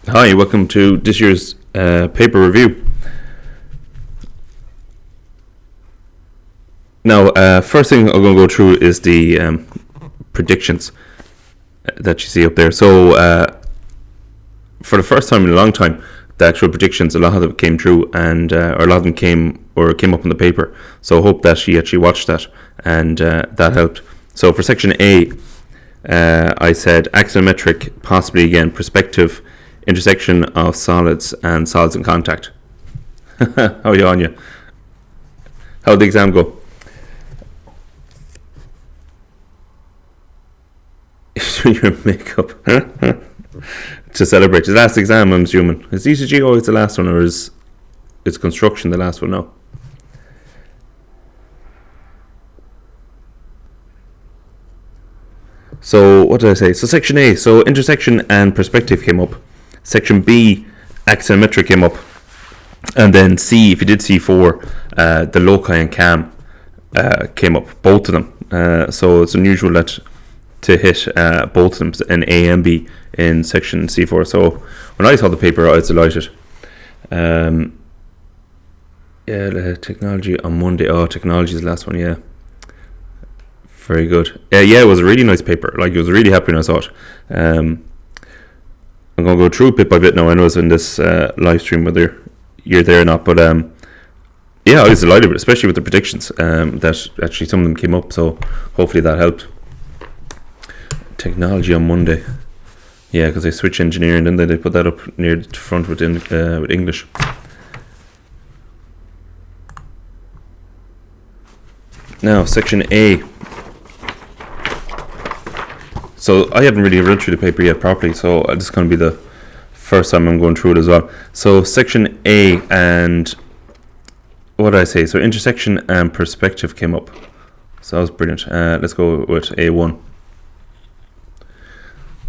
Hi, welcome to this year's paper review. Now, first thing I'm going to go through is the predictions that you see up there. So, for the first time in a long time, the actual predictions, a lot of them came true, and or a lot of them came up in the paper. So, I hope that she actually watched that, and that helped. So, for section A, I said axonometric, possibly again perspective, intersection of solids and solids in contact. How are you on you? How'd the exam go? Your makeup to celebrate. The last exam, I'm assuming. Is DCG always the last one, or is construction the last one now? So what did I say? So section A, so intersection and perspective came up. Section B, axonometric came up. And then C, if you did C4, the loci and cam came up, both of them. So it's unusual that to hit both of them, an A and B, in section C4. So when I saw the paper, I was delighted. Technology on Monday. Oh, technology is the last one, yeah. Very good. Yeah, it was a really nice paper. Like, I was really happy when I saw it. I'm going to go through it bit by bit now. I know it's in this live stream, whether you're there or not. But yeah, I was delighted with it, especially with the predictions. That actually some of them came up. So hopefully that helped. Technology on Monday. Yeah, because they switch engineering and then they put that up near the front with English. Now, section A. So I haven't really read through the paper yet properly, so this is going to be the first time I'm going through it as well. So section A, and what did I say? So intersection and perspective came up. So that was brilliant. Let's go with A1.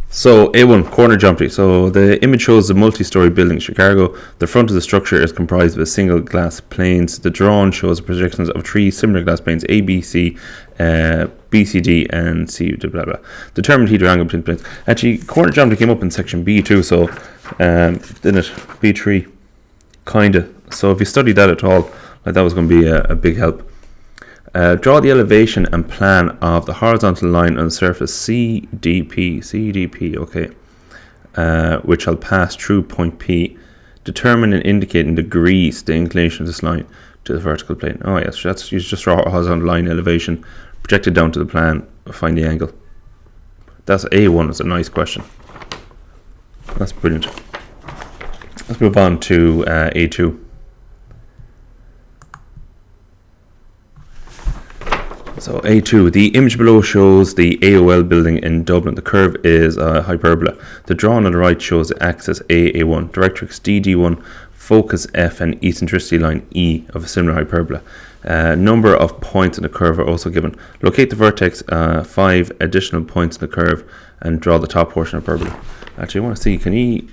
So A1, corner geometry. So the image shows a multi-story building in Chicago. The front of the structure is comprised of a single glass planes. The drawing shows projections of three similar glass planes, A, B, C, B, C, D, and C, blah, blah. Determined heater angle between planes. Actually, corner geometry came up in section B too, so didn't it? B3, kinda. So if you studied that at all, like, that was going to be a big help. Draw the elevation and plan of the horizontal line on the surface CDP, okay, which shall pass through point P. Determine and indicate in degrees the inclination of this line to the vertical plane. Oh yes, that's, you just draw a horizontal line elevation, project it down to the plan, find the angle. That's A1. It's a nice question. That's brilliant. Let's move on to A2. So A2, the image below shows the AOL building in Dublin. The curve is a hyperbola. The drawing on the right shows the axis A1, directrix DD1, focus F, and eccentricity line E of a similar hyperbola. Number of points in the curve are also given. Locate the vertex, 5 additional points in the curve, and draw the top portion of hyperbola. Actually, I want to see, can you...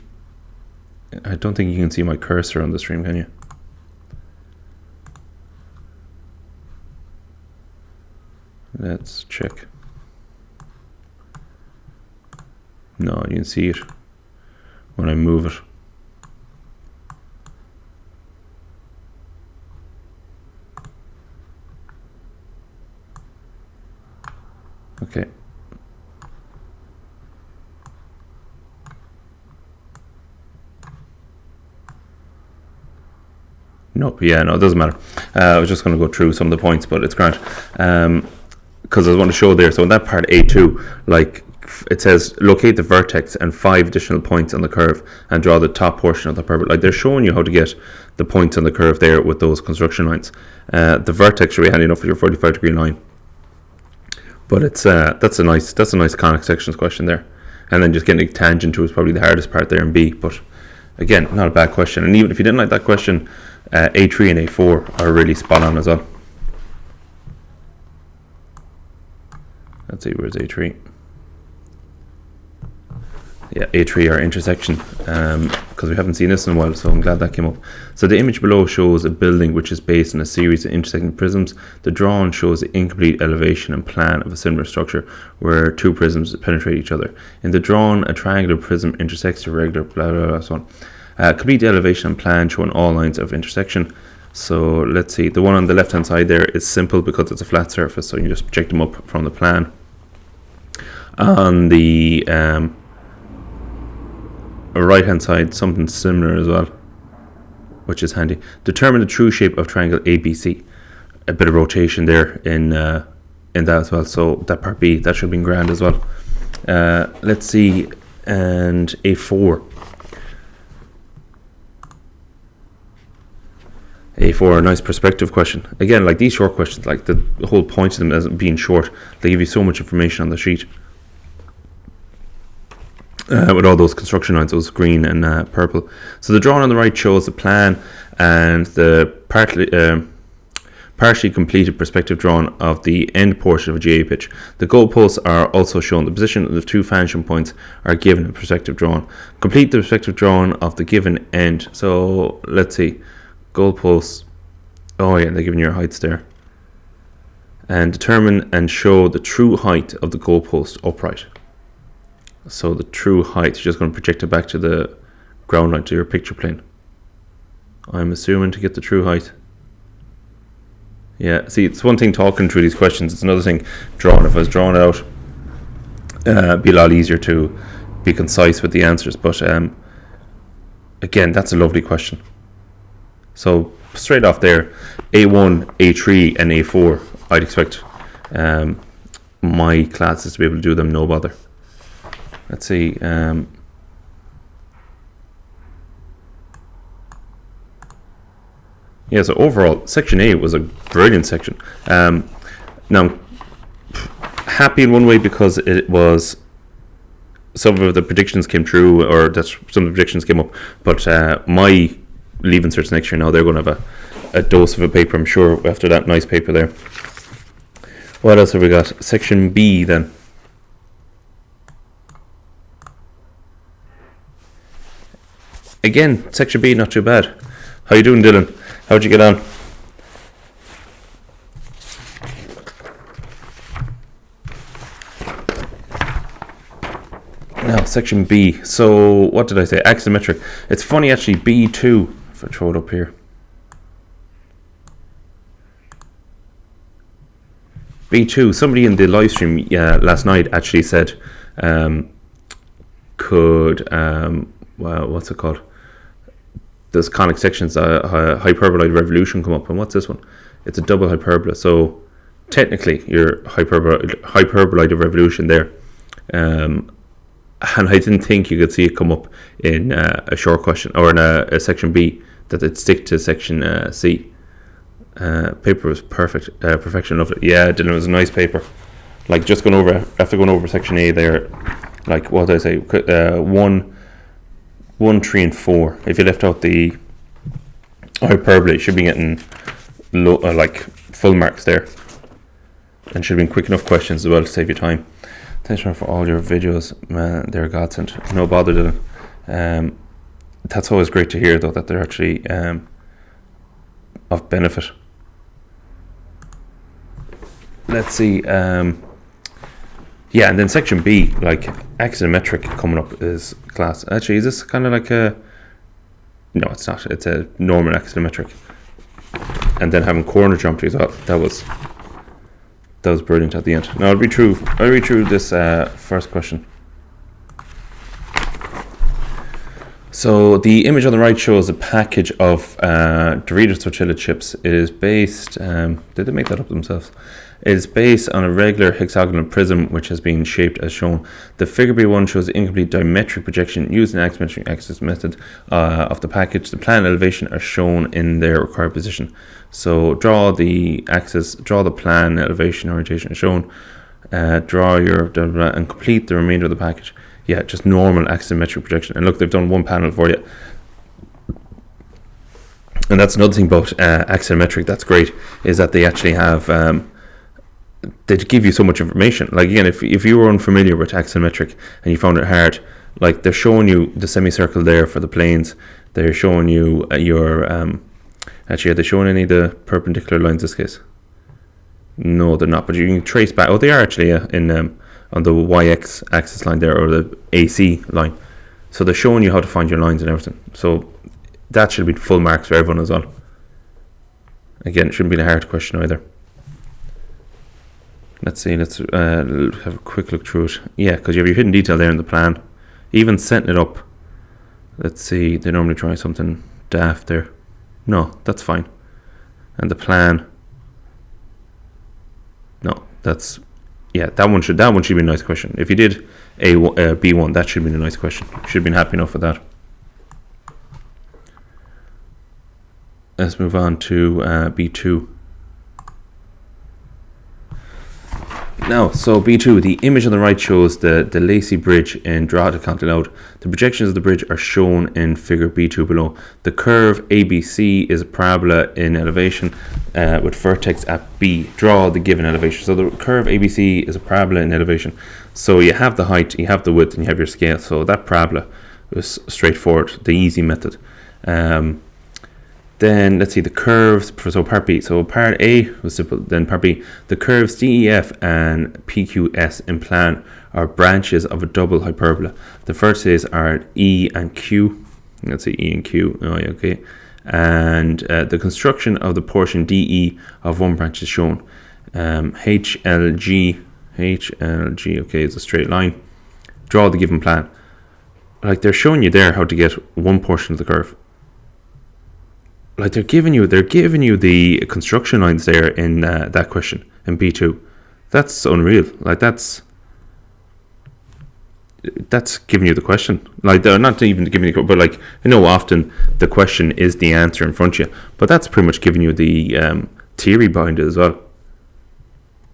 I don't think you can see my cursor on the stream, can you? Let's check. No, you can see it when I move it. Okay. Nope, yeah, no, it doesn't matter. I was just going to go through some of the points, but it's grand. because I want to show there. So in that part A2, like it says, locate the vertex and 5 additional points on the curve and draw the top portion of the perpendicular. Like they're showing you how to get the points on the curve there with those construction lines. The vertex should be handy enough for your 45-degree line. But it's that's a nice conic sections question there. And then just getting a tangent to is probably the hardest part there in B. But again, not a bad question. And even if you didn't like that question, A3 and A4 are really spot on as well. Let's see, where's A3? Yeah, A3 are intersection, because we haven't seen this in a while, so I'm glad that came up. So the image below shows a building which is based on a series of intersecting prisms. The drawing shows the incomplete elevation and plan of a similar structure where 2 prisms penetrate each other. In the drawing, a triangular prism intersects a regular blah blah blah, so on. Complete the elevation and plan showing all lines of intersection. So let's see, the one on the left hand side there is simple because it's a flat surface, so you just project them up from the plan. On the right hand side, something similar as well, which is handy. Determine the true shape of triangle ABC. A bit of rotation there in that as well. So that part B, that should have been grand as well. Let's see, and A4. A4, a nice perspective question. Again, like these short questions, like the whole point of them as being short, they give you so much information on the sheet. With all those construction lines, those green and purple. So the drawing on the right shows the plan and the partially completed perspective drawing of the end portion of a GA pitch. The goalposts are also shown. The position of the 2 fansion points are given in perspective drawing. Complete the perspective drawing of the given end. So let's see, goalposts. Oh yeah, they're giving your heights there. And determine and show the true height of the goalpost upright. So the true height, you're just going to project it back to the ground line, to your picture plane. I'm assuming to get the true height. Yeah, see, it's one thing talking through these questions, it's another thing drawing. If I was drawing it out, it'd be a lot easier to be concise with the answers. But again, that's a lovely question. So straight off there, A1, A3 and A4, I'd expect my classes to be able to do them no bother. Let's see. Yeah, so overall, section A was a brilliant section. Now, I'm happy in one way because it was, some of the predictions came true, or that some of the predictions came up. But my leaving certs next year now, they're going to have a dose of a paper, I'm sure, after that nice paper there. What else have we got? Section B then. Again, section B, not too bad. How you doing, Dylan? How'd you get on? Now, section B. So, what did I say? Axonometric. It's funny, actually, B2, if I throw it up here. B2, somebody in the live stream last night actually said, well, what's it called? There's conic sections, hyperboloid revolution come up, and what's this one? It's a double hyperbola. So technically, your hyperboloid of revolution there, and I didn't think you could see it come up in a short question or in a section B, that it'd stick to section C. Paper was perfect, perfection of it. Yeah, it was a nice paper. Like just going over after going over section A there, like what did I say? 1, 3, and 4. If you left out the hyperbole, you should be getting low, like full marks there, and should have been quick enough questions as well to save you time. Thanks for all your videos, man. They're a godsend. No bother, Dylan. That's always great to hear, though, that they're actually of benefit. Let's see. Yeah, and then section B, like axonometric coming up is class. Actually, is this kind of like a... No, it's not. It's a normal axonometric. And then having corner geometry as well. That was brilliant at the end. Now I'll read through this first question. So the image on the right shows a package of Doritos tortilla chips. It is based, did they make that up themselves? It is based on a regular hexagonal prism which has been shaped as shown. The figure B1 shows the incomplete diametric projection using an axisymmetric axis method of the package. The plan and elevation are shown in their required position. So draw the axis, draw the plan, elevation, orientation as shown. Draw your and complete the remainder of the package. Yeah, just normal axisymmetric projection. And look, they've done one panel for you. And that's another thing about axisymmetric that's great, is that they actually have they give you so much information. Like again, if you were unfamiliar with axisymmetric and you found it hard, like they're showing you the semicircle there for the planes. They're showing you your actually, are they showing any of the perpendicular lines in this case? No, they're not, but you can trace back. Oh, they are actually in on the YX axis line there, or the AC line. So they're showing you how to find your lines and everything. So that should be full marks for everyone as well. Again, it shouldn't be a hard question either. Let's see, let's have a quick look through it. Yeah, because you have your hidden detail there in the plan. Even setting it up. Let's see, they normally try something daft there. No, that's fine. And the plan. No, that's, yeah, that one should be a nice question. If you did a B1, that should be a nice question. Should have been happy enough with that. Let's move on to B2. Now, so B2, the image on the right shows the Loci bridge in Drogheda, County Louth. The projections of the bridge are shown in figure B2 below. The curve ABC is a parabola in elevation with vertex at B. Draw the given elevation. So the curve ABC is a parabola in elevation. So you have the height, you have the width, and you have your scale. So that parabola was straightforward, the easy method. Then let's see the curves. So part B. So part A was simple. Then part B. The curves DEF and PQS in plan are branches of a double hyperbola. The first is are E and Q. Let's see E and Q. Oh, yeah, okay. And the construction of the portion DE of one branch is shown. HLG. Okay, is a straight line. Draw the given plan. Like they're showing you there how to get one portion of the curve. Like they're giving you the construction lines there in that question in B2. That's unreal. Like that's giving you the question. Like they're not even giving you, but like you know, often the question is the answer in front of you. But that's pretty much giving you the theory behind it as well.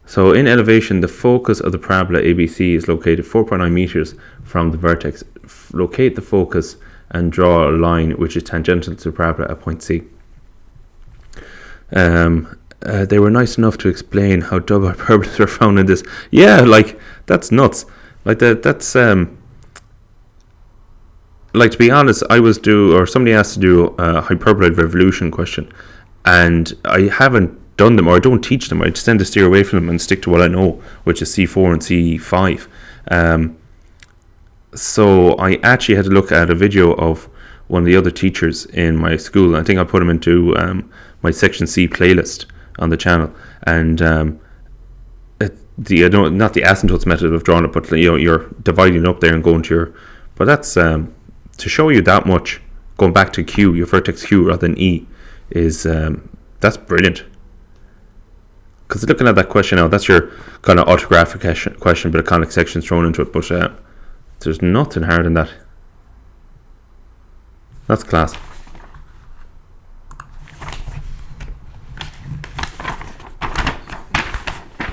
So in elevation, the focus of the parabola ABC is located 4.9 meters from the vertex. Locate the focus and draw a line which is tangential to the parabola at point C. They were nice enough to explain how double hyperbolas were found in this. Yeah, like that's nuts. Like that's like to be honest, somebody asked to do a hyperboloid revolution question, and I haven't done them, or I don't teach them. I just tend to steer away from them and stick to what I know, which is C4 and C5. So I actually had to look at a video of one of the other teachers in my school. I think I put him into my section C playlist on the channel, and not the asymptotes method of drawing it, but you know, you're dividing it up there and going to your. But that's to show you that much. Going back to Q, your vertex Q rather than E, is that's brilliant. Because looking at that question now, that's your kind of orthographic question, but a conic section thrown into it. But there's nothing hard in that. That's class.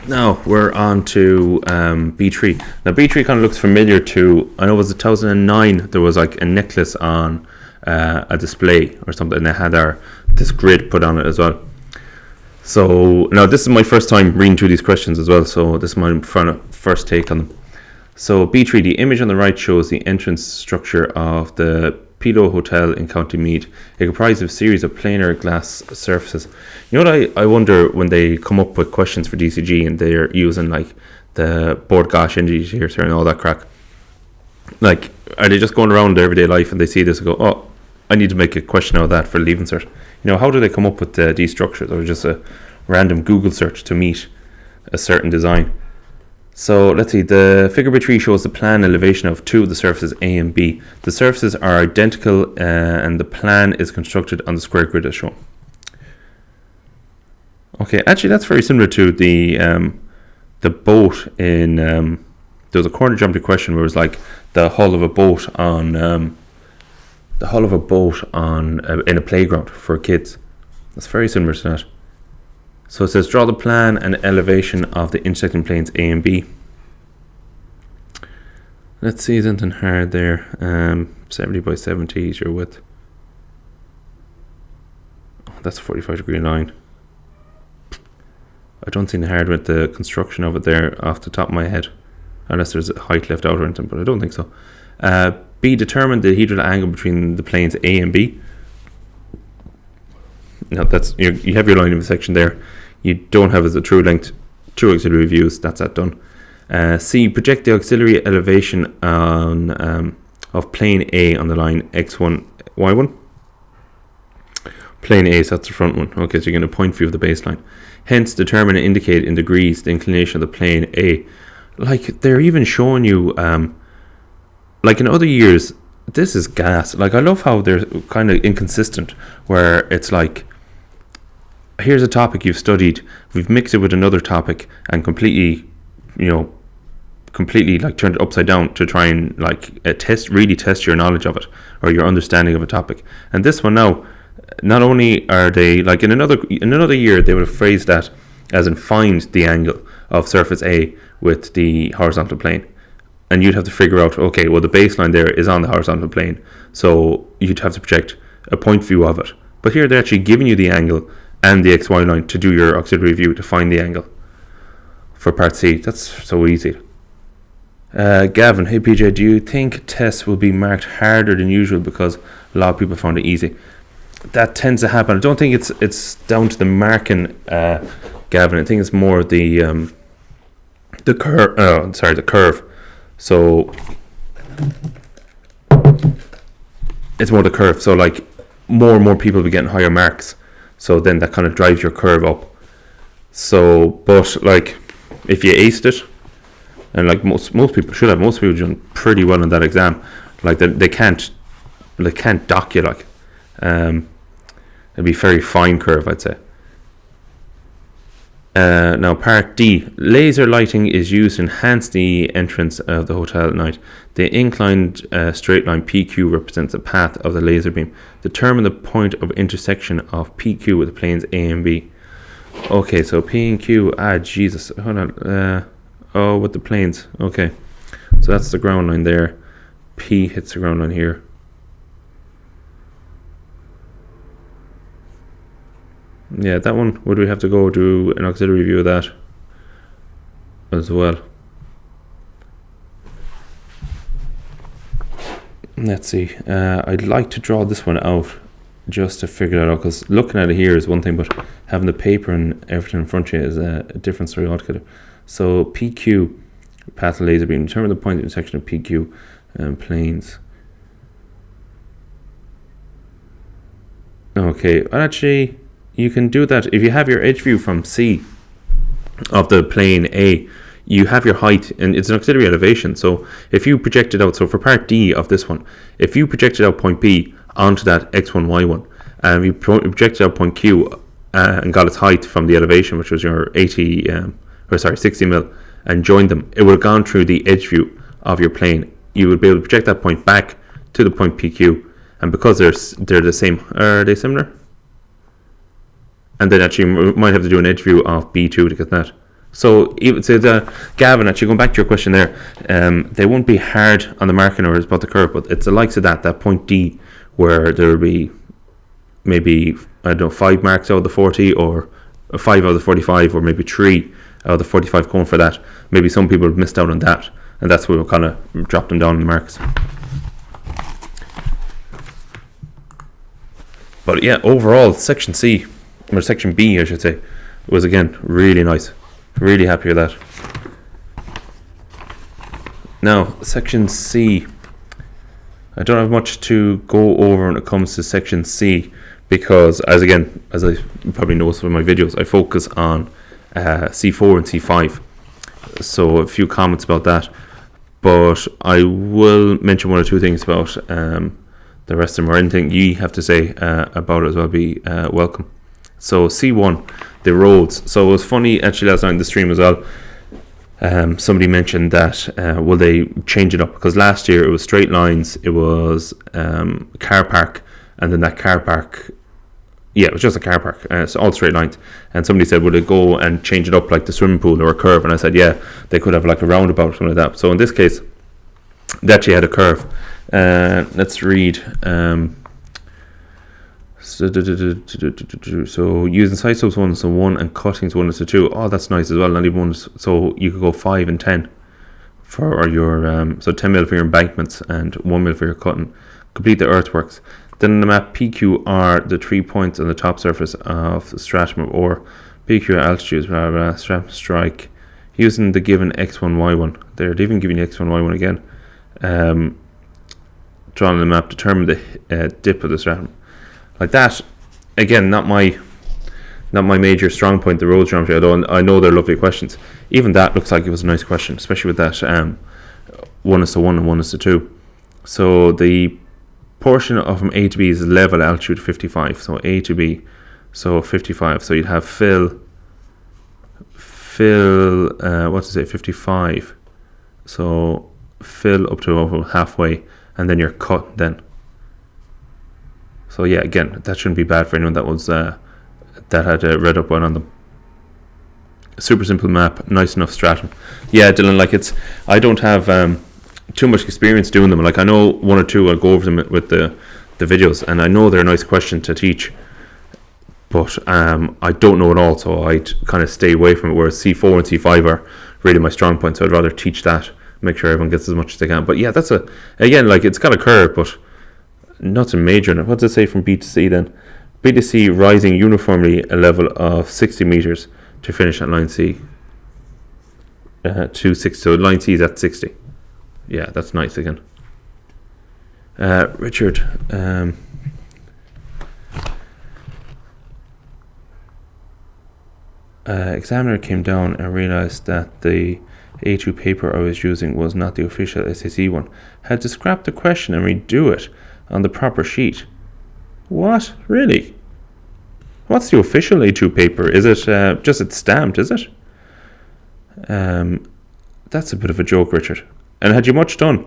Now we're on to B3. Now B3 kind of looks familiar to, I know it was 2009, there was like a necklace on a display or something, and they had this grid put on it as well. So now this is my first time reading through these questions as well, so this is my first take on them. So B3, the image on the right shows the entrance structure of the Pilo Hotel in County Meath. It comprises of a series of planar glass surfaces. You know what I wonder when they come up with questions for DCG and they're using like the board gosh indicators and all that crack. Like, are they just going around their everyday life and they see this and go, oh, I need to make a question out of that for Leaving Cert? You know, how do they come up with these structures, or just a random Google search to meet a certain design? So let's see, the figure B3 shows the plan elevation of two of the surfaces A and B. The surfaces are identical and the plan is constructed on the square grid as shown. Okay, actually that's very similar to the boat in, there was a corner geometry question where it was like the hull of a boat on, in a playground for kids. That's very similar to that. So it says draw the plan and elevation of the intersecting planes A and B. Let's see something hard there. 70 by 70 is your width. Oh, that's a 45-degree line. I don't see the hard with the construction of it there off the top of my head, unless there's a height left out or anything, but I don't think so. B, determine the hedral angle between the planes A and B. Now that's you have your line of section there. You don't have as a true length, true auxiliary views. That's that done. C, project the auxiliary elevation on of plane A on the line x1, y1. Plane A, so that's the front one. Okay, so you're going to point view of the baseline. Hence, determine and indicate in degrees the inclination of the plane A. Like they're even showing you, like in other years, this is gas. Like I love how they're kind of inconsistent, where it's like, here's a topic you've studied, we've mixed it with another topic and completely like turned it upside down to try and like really test your knowledge of it or your understanding of a topic. And this one now, not only are they like in another year they would have phrased that as in find the angle of surface A with the horizontal plane, and you'd have to figure out, okay, well the baseline there is on the horizontal plane, so you'd have to project a point view of it. But here they're actually giving you the angle and the XY line to do your auxiliary view to find the angle for part C. That's so easy. Gavin, hey PJ, do you think tests will be marked harder than usual because a lot of people found it easy? That tends to happen. I don't think it's down to the marking, Gavin. I think it's more the curve. The curve. So it's more the curve. So like more and more people will be getting higher marks. So then that kind of drives your curve up. So, but like if you aced it, and like most people should have, most people done pretty well in that exam. Like they can't dock you like. It'd be very fine curve, I'd say. Now part D, laser lighting is used to enhance the entrance of the hotel at night. The inclined straight line PQ represents the path of the laser beam. Determine the point of intersection of PQ with the planes A and B. Okay, so P and Q, Jesus, hold on, with the planes, okay. So that's the ground line there. P hits the ground line here. Yeah, that one, would we have to go do an auxiliary view of that as well? Let's see, I'd like to draw this one out just to figure it out, because looking at it here is one thing, but having the paper and everything in front of you is a different story altogether. So PQ, path of laser beam, determine the point of intersection of PQ and planes. Okay, actually you can do that if you have your edge view from C of the plane A. You have your height, and it's an auxiliary elevation. So if you project it out, so for part D of this one, if you projected out point B onto that x1, y1, you projected out point Q and got its height from the elevation, which was your 60 mil, and joined them, it would have gone through the edge view of your plane. You would be able to project that point back to the point PQ, and because they're the same, are they similar? And then actually you might have to do an edge view of B2 to get that. So Gavin, actually going back to your question there, they won't be hard on the marking or about the curve, but it's the likes of that point D, where there will be maybe, I don't know, 5 marks out of the 40, or 5 out of the 45, or maybe 3 out of the 45 going for that. Maybe some people have missed out on that, and that's where we'll kind of drop them down in the marks. But yeah, overall, section C, or section B I should say, was again really nice. Really happy with that. Now, section C, I don't have much to go over when it comes to section C, because as I probably noticed from my videos, I focus on C4 and C5. So a few comments about that. But I will mention one or two things about the rest of them, or anything you have to say about it as well. Be welcome. So C1, the roads. So it was funny actually last night in the stream as well. Somebody mentioned that will they change it up, because last year it was straight lines, it was car park, and then that car park, it was just a car park, so all straight lines. And somebody said, would they go and change it up like the swimming pool or a curve? And I said, yeah, they could have like a roundabout or something like that. So in this case, they actually had a curve. Let's read. So using side slopes 1:1 and cuttings 1:2. Oh, that's nice as well. Not even one. So you could go 5 and 10 for your so 10 mil for your embankments and 1 mil for your cutting. Complete the earthworks. Then in the map, PQ are the 3 points on the top surface of the stratum, or PQ altitudes, blah, blah, stratum strike, using the given x1, y1. They're even giving you x1, y1 again. Drawn on the map, determine the dip of the stratum. Like that, again, not my major strong point, the road geometry, although I know they're lovely questions. Even that looks like it was a nice question, especially with that 1:1 and 1:2. So the portion of from A to B is level altitude 55. So A to B, so 55. So you'd have fill, what to say, 55. So fill up to over halfway, and then your cut then. So yeah, again, that shouldn't be bad for anyone that was that had a red up one on them. Super simple map, nice enough stratum. Yeah, Dylan, like I don't have too much experience doing them. Like I know one or two, I'll go over them with the videos, and I know they're a nice question to teach, but I don't know it all, so I'd kind of stay away from it. Whereas C4 and C5 are really my strong points, so I'd rather teach that, make sure everyone gets as much as they can. But yeah, that's again, like it's got a curve, but nothing major in it. What does it say from B to C then? B to C rising uniformly a level of 60 meters to finish at line C. 260. So line C is at 60. Yeah, that's nice again. Richard. Examiner came down and realized that the A2 paper I was using was not the official SAC one. Had to scrap the question and redo it on the proper sheet. What? Really? What's the official A2 paper? Is it just it's stamped, is it? That's a bit of a joke, Richard. And had you much done?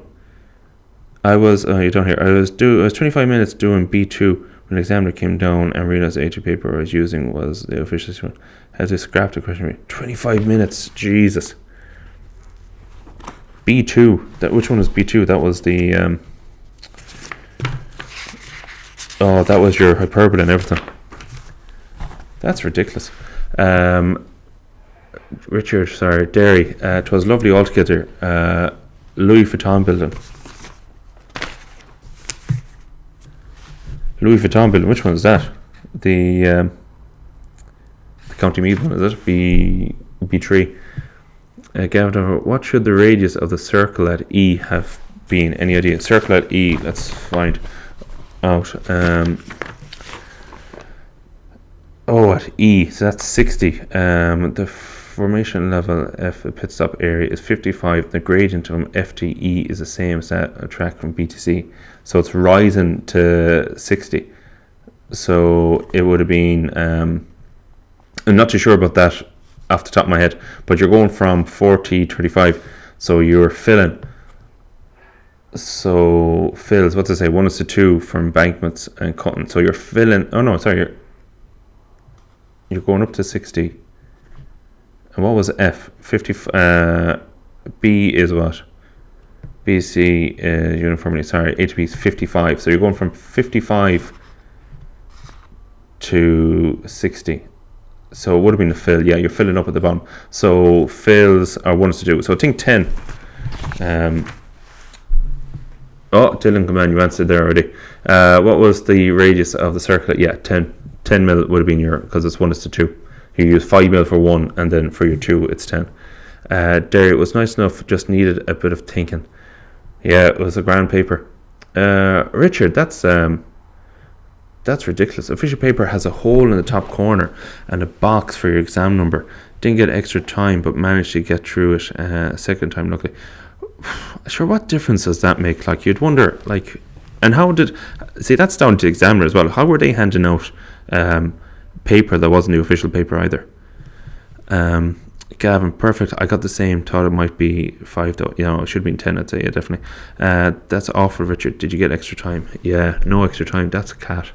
I was, you don't hear, I was 25 minutes doing B2 when the examiner came down and realized the A2 paper I was using was the official one. Had to scrap the question. 25 minutes, Jesus. B2, which one was B2? That was the, oh, that was your hyperbole and everything. That's ridiculous. Richard, sorry, Derry. It was lovely altogether. Louis Vuitton building. Louis Vuitton building. Which one is that? The County Meath one, is it? B3. Gavin, what should the radius of the circle at E have been? Any idea? Circle at E. Let's find out. At E, so that's 60. The formation level F, the pit stop area, is 55. The gradient from F to E is the same as that track from B to C. So it's rising to 60. So it would have been, I'm not too sure about that off the top of my head, but you're going from 40, 35. So you're filling. So fills, what's it say? 1:2 for embankments and cutting. So you're filling, you're going up to 60. And what was F? 50. B is what? BC uniformly. Sorry, A to B is 55. So you're going from 55 to 60. So it would have been a fill. Yeah, you're filling up at the bottom. So fills are 1:2. So I think 10. Dylan, come on, you answered there already. What was the radius of the circle? Yeah, 10. 10 mil would have been your, because it's 1:2. You use 5 mil for one, and then for your two, it's 10. Derry, it was nice enough, just needed a bit of thinking. Yeah, it was a grand paper. Richard, that's ridiculous. Official paper has a hole in the top corner and a box for your exam number. Didn't get extra time, but managed to get through it second time, luckily. Sure, what difference does that make? Like, you'd wonder, like, and how did, see, that's down to the examiner as well. How were they handing out paper that wasn't the official paper either? Gavin, perfect. I got the same. Thought it might be 5 though. You know, it should have been 10. I'd say, yeah, definitely. That's awful, Richard. Did you get extra time? Yeah, no extra time. That's a cat.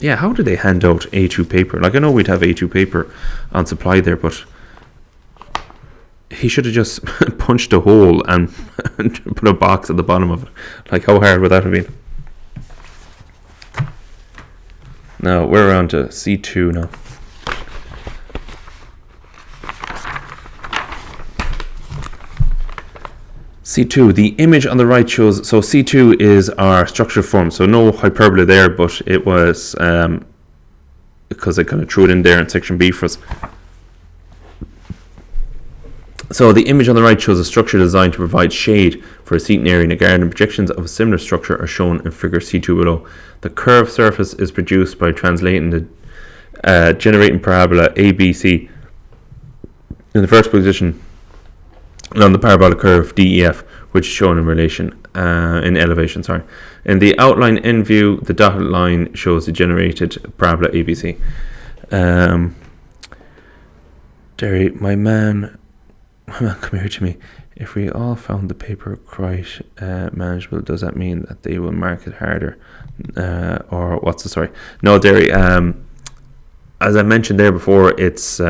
Yeah, how do they hand out A2 paper? Like, I know we'd have A2 paper on supply there, but he should have just punched a hole and put a box at the bottom of it. Like, how hard would that have been? Now, we're on to C2 now. C2, the image on the right shows, so C2 is our structure form, so no hyperbole there, but it was, because I kind of threw it in there in section B for us. So the image on the right shows a structure designed to provide shade for a seating area in a garden. Projections of a similar structure are shown in figure C2 below. The curved surface is produced by translating the generating parabola ABC in the first position on the parabolic curve DEF, which is shown in relation in elevation. In the outline end view, the dotted line shows the generated parabola ABC. Derry, my man, come here to me. If we all found the paper quite manageable, does that mean that they will mark it harder? Or what's the story? No, Derry. As I mentioned there before, it's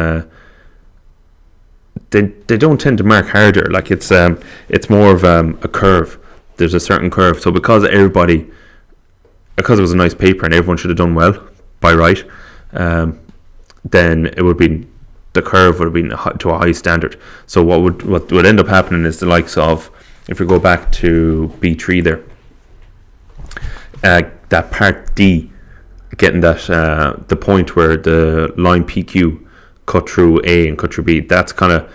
they don't tend to mark harder. Like, it's more of a curve. There's a certain curve. So because it was a nice paper and everyone should have done well by right, then it would be, the curve would have been to a high standard. So what would end up happening is the likes of, if we go back to B3 there, that part D, getting that the point where the line PQ cut through A and cut through B, that's kind of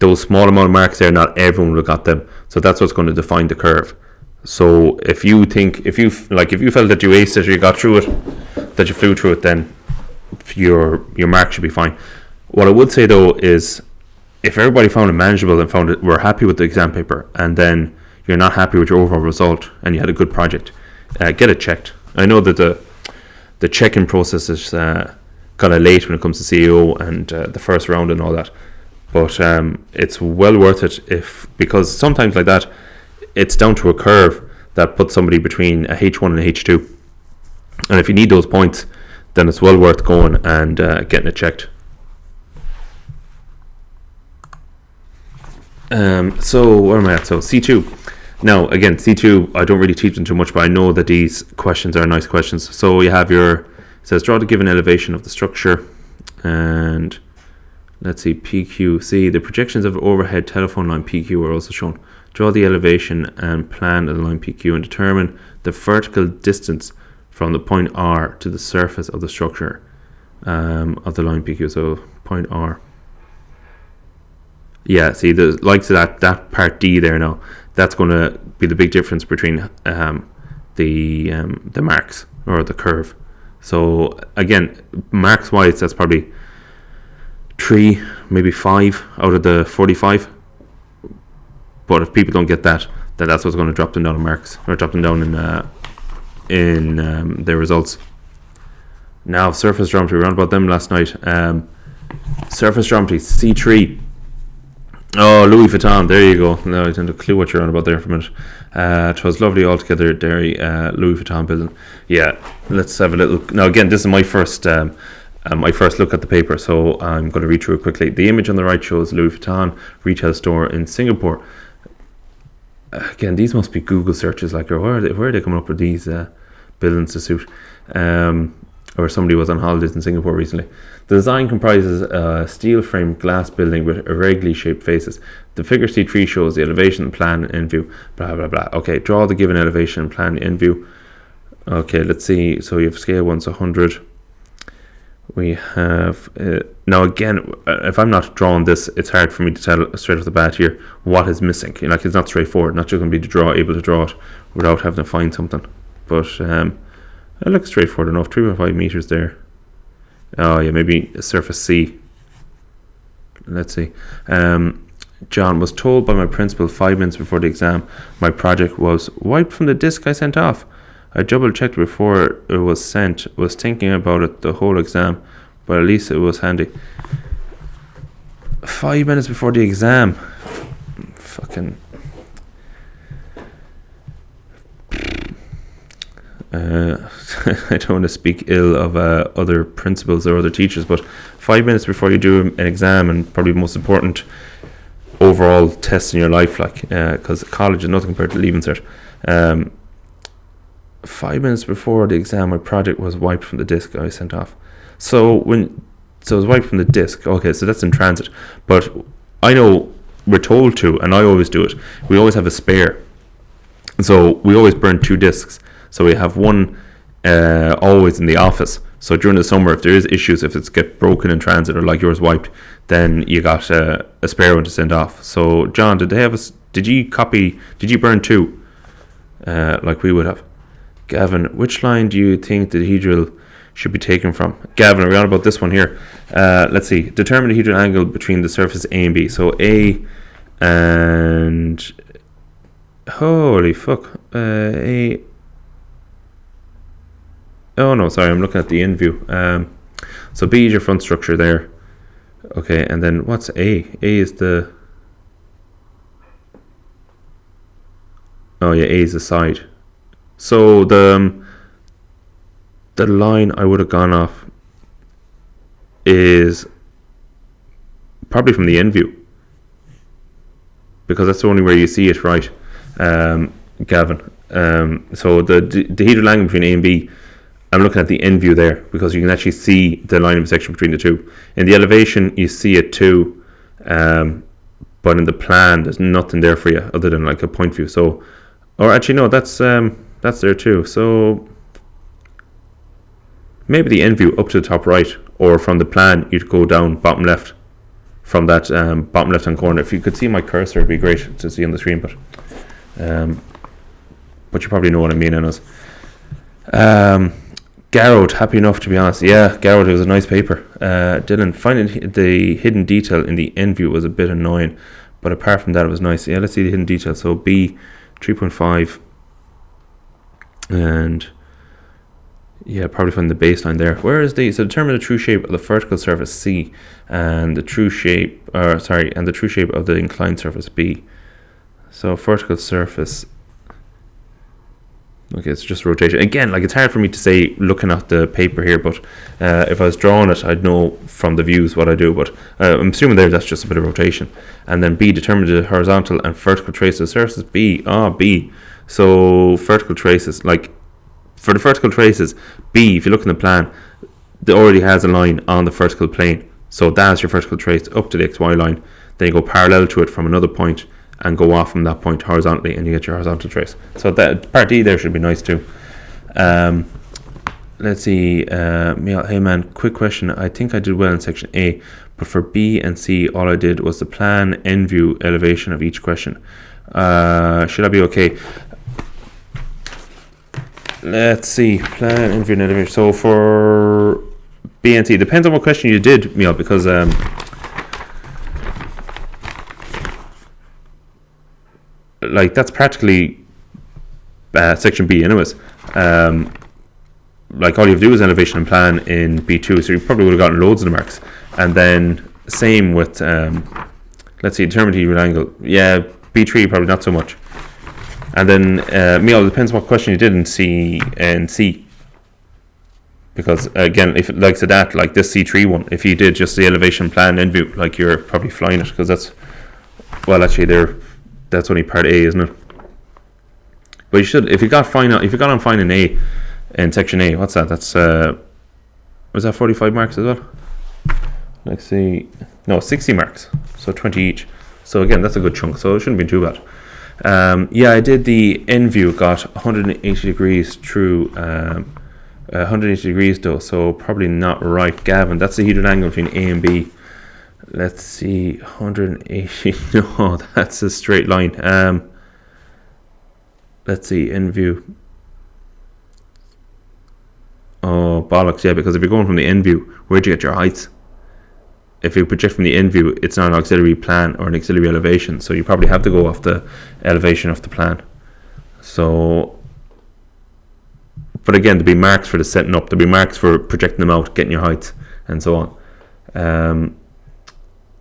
those small amount of marks there. Not everyone would have got them, so that's what's going to define the curve. So if you felt that you aced it or you got through it, that you flew through it, then your mark should be fine. What I would say though is, if everybody found it manageable and were happy with the exam paper, and then you're not happy with your overall result and you had a good project, get it checked. I know that the check-in process is kind of late when it comes to CEO and the first round and all that, but it's well worth it, because sometimes like that, it's down to a curve that puts somebody between a H1 and a H2, and if you need those points, then it's well worth going and getting it checked. So where am I at? So C2. Now again, C2, I don't really teach them too much, but I know that these questions are nice questions. So you have it says draw the given elevation of the structure, and let's see, PQC, the projections of overhead telephone line PQ are also shown. Draw the elevation and plan of the line PQ and determine the vertical distance from the point R to the surface of the structure of the line PQ. So point R. Yeah, see, the likes of that part D there now, that's going to be the big difference between the marks or the curve. So again, marks wise, that's probably 3, maybe 5 out of the 45. But if people don't get that, then that's what's going to drop them down in marks, or drop them down in their results. Now, surface geometry, we ran about them last night. Surface geometry, C3. Oh, Louis Vuitton, there you go. Now I don't have a clue what you're on about there for a minute. It was lovely altogether, Derry. Louis Vuitton building. Yeah, let's have a little. Now again, this is my first look at the paper, so I'm going to read through it quickly. The image on the right shows Louis Vuitton retail store in Singapore. Again, these must be Google searches, like, or where are they coming up with these buildings to suit? Or somebody was on holidays in Singapore recently. The design comprises a steel framed glass building with irregularly shaped faces. The figure C3 shows the elevation, plan, and end view, blah blah blah. Okay, draw the given elevation, plan, end view. Okay, let's see. So you have scale 1 to 100. We have now again, if I'm not drawing this, it's hard for me to tell straight off the bat here what is missing. Like, it's not straightforward. Not just going to be able to draw it without having to find something. But it looks straightforward enough. 3.5 meters there. Oh yeah, maybe surface C. Let's see. John was told by my principal 5 minutes before the exam my project was wiped from the disk I sent off. I double checked before it was sent, was thinking about it the whole exam, but at least it was handy. 5 minutes before the exam. Fucking. I don't want to speak ill of other principals or other teachers, but 5 minutes before you do an exam, and probably the most important overall test in your life, like, because college is nothing compared to Leaving Cert. 5 minutes before the exam, my project was wiped from the disk I sent off. So it was wiped from the disk. Okay, so that's in transit. But I know we're told to, and I always do it. We always have a spare. So we always burn 2 disks. So we have one always in the office. So during the summer, if there is issues, if it's get broken in transit or like yours wiped, then you got a spare one to send off. So John, did you burn 2 like we would have? Gavin, which line do you think the dihedral should be taken from? Gavin, are we on about this one here? Let's see. Determine the dihedral angle between the surface A and B. So A and... Holy fuck. A... Oh no, sorry, I'm looking at the in view. So B is your front structure there. Okay, and then what's A? A is the... Oh yeah, A is the side. So the line I would have gone off is probably from the end view, because that's the only way you see it, right, Gavin? So the dihedral angle between A and B, I'm looking at the end view there, because you can actually see the line of section between the two. In the elevation, you see it too, but in the plan, there's nothing there for you other than like a point view. So, or actually no, that's there too. So maybe the end view up to the top right, or from the plan you'd go down bottom left from that bottom left hand corner. If you could see my cursor, it'd be great to see on the screen, but you probably know what I mean, Annas. Garrod, happy enough, to be honest. Yeah, Garrod, it was a nice paper. Dylan, finding the hidden detail in the end view was a bit annoying, but apart from that, it was nice. Yeah, let's see the hidden detail. So B, 3.5, and yeah, probably find the baseline there. Where is so determine the true shape of the vertical surface C, and the true shape, and the true shape of the inclined surface B. So vertical surface. Okay, it's just rotation. Again, like, it's hard for me to say looking at the paper here, but if I was drawing it, I'd know from the views what I do, but I'm assuming that's just a bit of rotation. And then B, determine the horizontal and vertical traces of surfaces B. B. So vertical traces, like, for the vertical traces, B, if you look in the plan, it already has a line on the vertical plane. So that's your vertical trace up to the XY line. Then you go parallel to it from another point and go off from that point horizontally, and you get your horizontal trace. So that part D there should be nice too. Let's see. Hey man, quick question. I think I did well in section A, but for B and C, all I did was the plan, end view, elevation of each question. Should I be okay? Let's see. Plan, end view, and elevation. So for B and C, depends on what question you did, Neil, because like, that's practically section B anyways. Like, all you have to do is elevation and plan in B2, so you probably would have gotten loads of the marks. And then same with let's see, determine the angle. Yeah, B3 probably not so much. And then Neil, depends what question you did in C, because again, if it likes that, like this C3 one, if you did just the elevation, plan, end view, like, you're probably flying it, because that's, well, actually that's only part A, isn't it? But you should, if you got on fine in A, in section A, what's that? That's was that 45 marks as well? Let's see, no, 60 marks, so 20 each. So again, that's a good chunk, so it shouldn't be too bad. Yeah, I did the end view, got 180 degrees through 180 degrees though, so probably not right. Gavin, that's the heated angle between A and B. Let's see, 180. No, that's a straight line. Let's see, in view. Oh, bollocks, yeah, because if you're going from the end view, where'd you get your heights? If you project from the end view, it's not an auxiliary plan or an auxiliary elevation, so you probably have to go off the elevation of the plan. So, but again, there'll be marks for the setting up, there'll be marks for projecting them out, getting your heights, and so on.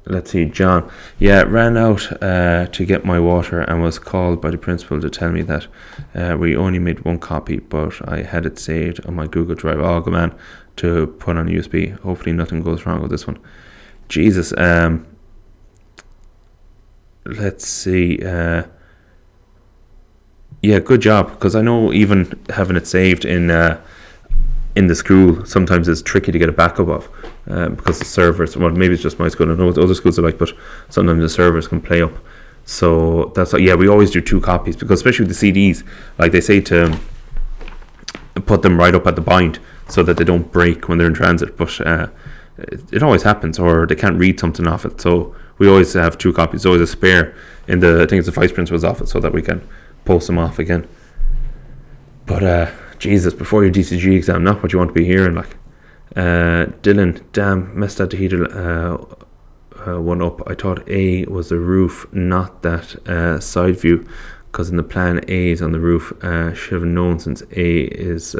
Let's see, John. Yeah, ran out to get my water and was called by the principal to tell me that we only made one copy, but I had it saved on my Google Drive. Oh, good man, to put on a USB. Hopefully nothing goes wrong with this one. Jesus. Let's see. Yeah, good job, because I know even having it saved in the school, sometimes it's tricky to get a backup of because the servers, well, maybe it's just my school, I don't know what other schools are like, but sometimes the servers can play up. So that's yeah, we always do 2 copies, because especially with the CDs, like they say to put them right up at the bind so that they don't break when they're in transit, but it always happens, or they can't read something off it. So we always have 2 copies. There's always a spare in the, I think it's the vice principal's office, so that we can post them off again. But Jesus, before your DCG exam, not what you want to be hearing. Like Dylan, damn, messed that heater one up. I thought A was the roof, not that side view, because in the plan A is on the roof. Should have known, since A is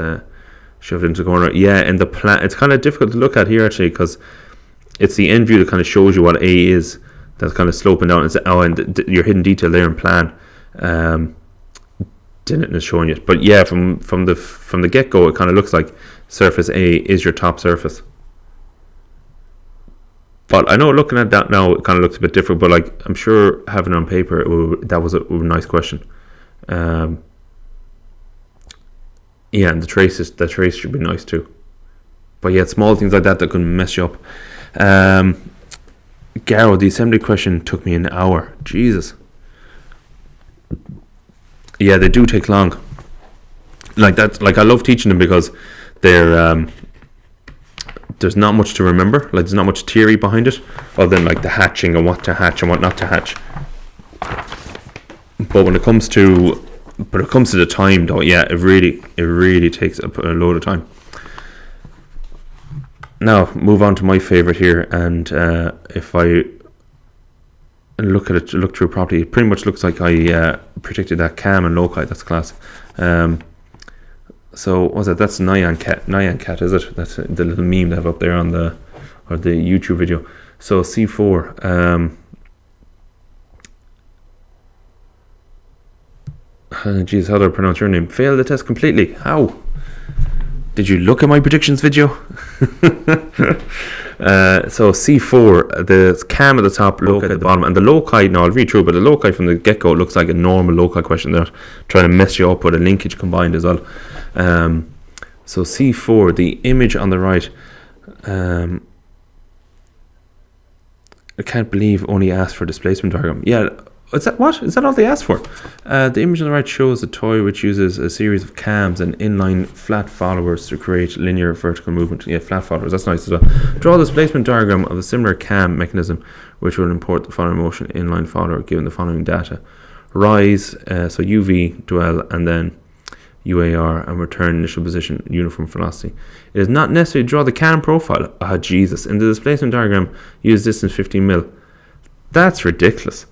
shoved into the corner. Yeah, in the plan, it's kind of difficult to look at here actually, because it's the end view that kind of shows you what A is. That's kind of sloping down. It's and your hidden detail there in plan. Didn't is showing it, but yeah, from the get-go, it kind of looks like surface A is your top surface. But I know looking at that now, it kind of looks a bit different. But like, I'm sure having it on paper, that was a nice question. Yeah, and the trace should be nice too. But yeah, small things like that can mess you up. Garo, the assembly question took me an hour. Jesus. Yeah, they do take long. Like that. Like, I love teaching them, because they're there's not much to remember. Like, there's not much theory behind it, other than like the hatching and what to hatch and what not to hatch. But when it comes to the time, though, yeah, it really takes a load of time. Now, move on to my favorite here, and if I look through properly, it pretty much looks like I predicted that cam and loci. That's class. So what's that? That's Nyan Cat, is it? That's the little meme they have up there on the YouTube video. So C4. Geez, how do I pronounce your name? Failed the test completely. How? Did you look at my predictions video? So C4, the cam at the top, loci at the bottom, and the loci, now I'll read through, but the loci from the get-go looks like a normal loci question. They're trying to mess you up with a linkage combined as well. So C4, the image on the right, I can't believe only asked for displacement diagram. Yeah, is that all they asked for? The image on the right shows a toy which uses a series of cams and inline flat followers to create linear vertical movement. Yeah, flat followers, that's nice as well. Draw the displacement diagram of a similar cam mechanism which will import the following motion inline follower given the following data. Rise, so UV, dwell, and then UAR, and return initial position, uniform velocity. It is not necessary to draw the cam profile. Ah, Jesus. In the displacement diagram, use distance 15 mil. That's ridiculous.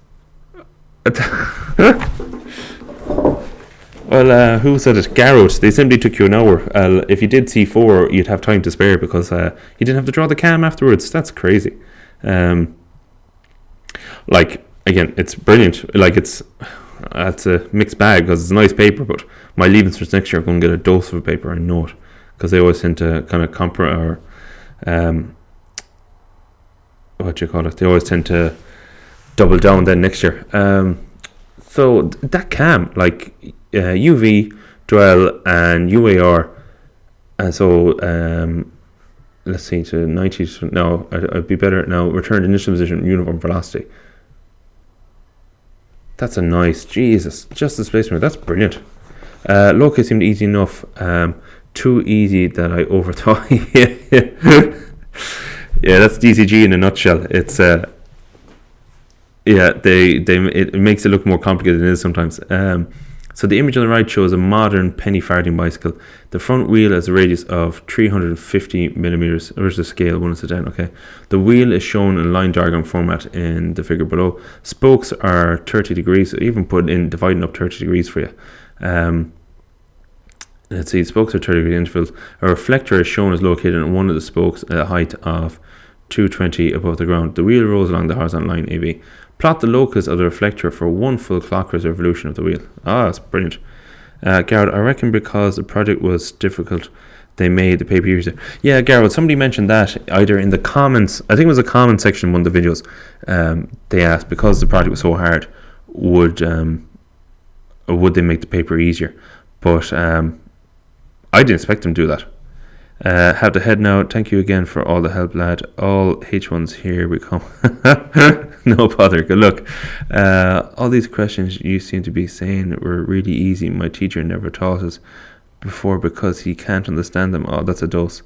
Well, who said it? Garrett. They simply took you an hour. If you did C4, you'd have time to spare, because you didn't have to draw the cam afterwards. That's crazy. Like, again, it's brilliant. Like, it's a mixed bag, because it's a nice paper, but my leaving cert next year, I'm going to get a dose of a paper, I know it, because they always tend to kind of they always tend to double down then next year. So that cam, like UV, dwell, and UAR, and so let's see, to 90. No, I'd be better now. Return initial position, uniform velocity. That's a nice, Jesus, just displacement. That's brilliant. Loci seemed easy enough. Too easy that I overthought. Yeah, that's DCG in a nutshell. It's yeah, it makes it look more complicated than it is sometimes. So the image on the right shows a modern penny farthing bicycle. The front wheel has a radius of 350 millimeters. Where's the scale? 1 to 10. Okay. The wheel is shown in line diagram format in the figure below. Spokes are 30 degrees. So even put in dividing up 30 degrees for you. Let's see. Spokes are 30 degree intervals. A reflector is shown as located on one of the spokes at a height of 220 above the ground. The wheel rolls along the horizontal line AB. Plot the locus of the reflector for 1 full clockwise revolution of the wheel. That's brilliant. Garrett, I reckon because the project was difficult, they made the paper easier. Yeah, Garrett, somebody mentioned that either in the comments, I think it was a comment section in one of the videos. They asked, because the project was so hard, would they make the paper easier? But I didn't expect them to do that. Have to head now. Thank you again for all the help, lad. All H1s here we come. No bother. Good luck. All these questions you seem to be saying were really easy. My teacher never taught us before because he can't understand them. Oh, that's a dose.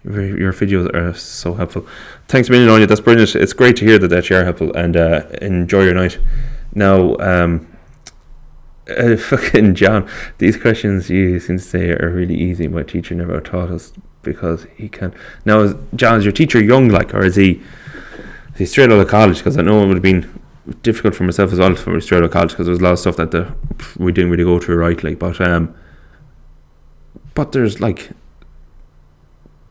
Your videos are so helpful. Thanks a million, Anya. That's brilliant. It's great to hear that you are helpful, and enjoy your night. Now, fucking John, these questions you seem to say are really easy. My teacher never taught us because he can't. Now, John, is your teacher young, like, or is he straight out of college? Because I know it would have been difficult for myself as well for straight out of college, because there was a lot of stuff that we didn't really go through right, like. But there's like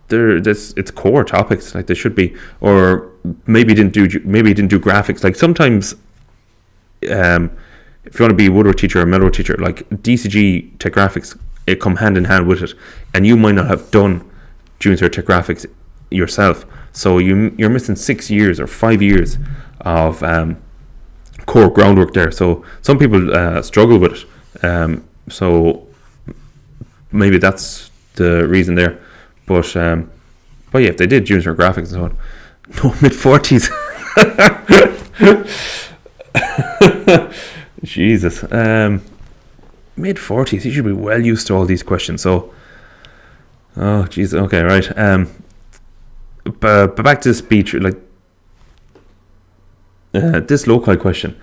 it's core topics, like there should be, or maybe didn't do graphics. Like sometimes, if you want to be a woodwork teacher or a metalwork teacher, like DCG tech graphics, it come hand in hand with it, and you might not have done junior tech graphics yourself, so you're missing 6 years or 5 years of core groundwork there. So some people struggle with it, so maybe that's the reason there. But yeah, if they did junior graphics and so on, no, mid-40s. Jesus, mid-40s, you should be well used to all these questions. So, oh Jesus, okay, right. But back to the speech, like this loci question,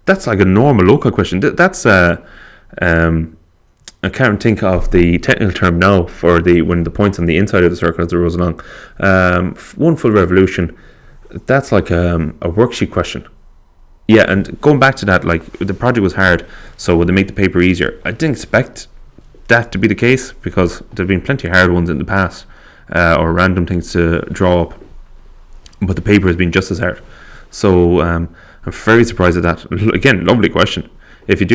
that's like a normal loci question. That's I can't think of the technical term now for when the points on the inside of the circle as it goes along. 1 full revolution, that's like a worksheet question. Yeah, and going back to that, like the project was hard, so would they make the paper easier? I didn't expect that to be the case, because there have been plenty of hard ones in the past, or random things to draw up, but the paper has been just as hard. So I'm very surprised at that. Again, lovely question. If you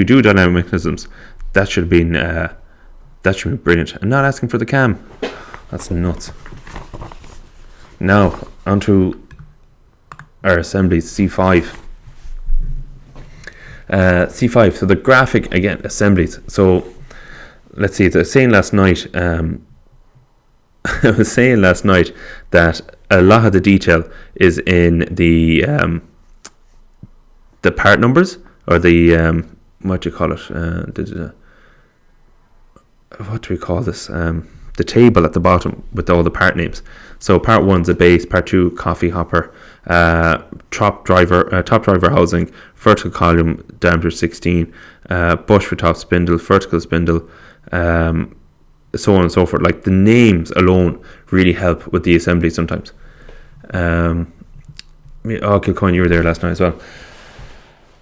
do dynamic mechanisms, that should have been brilliant. And not asking for the cam, that's nuts. Now onto our assemblies. C5. C5. So the graphic, again, assemblies. So let's see. I was saying last night. I was saying last night that a lot of the detail is in the part numbers, or the what do you call it? What do we call this? The table at the bottom with all the part names. So part 1's a base, part 2 coffee hopper, top driver housing, vertical column diameter 16, bush for top spindle, vertical spindle, so on and so forth. Like the names alone really help with the assembly sometimes. Kilcoyne, you were there last night as well.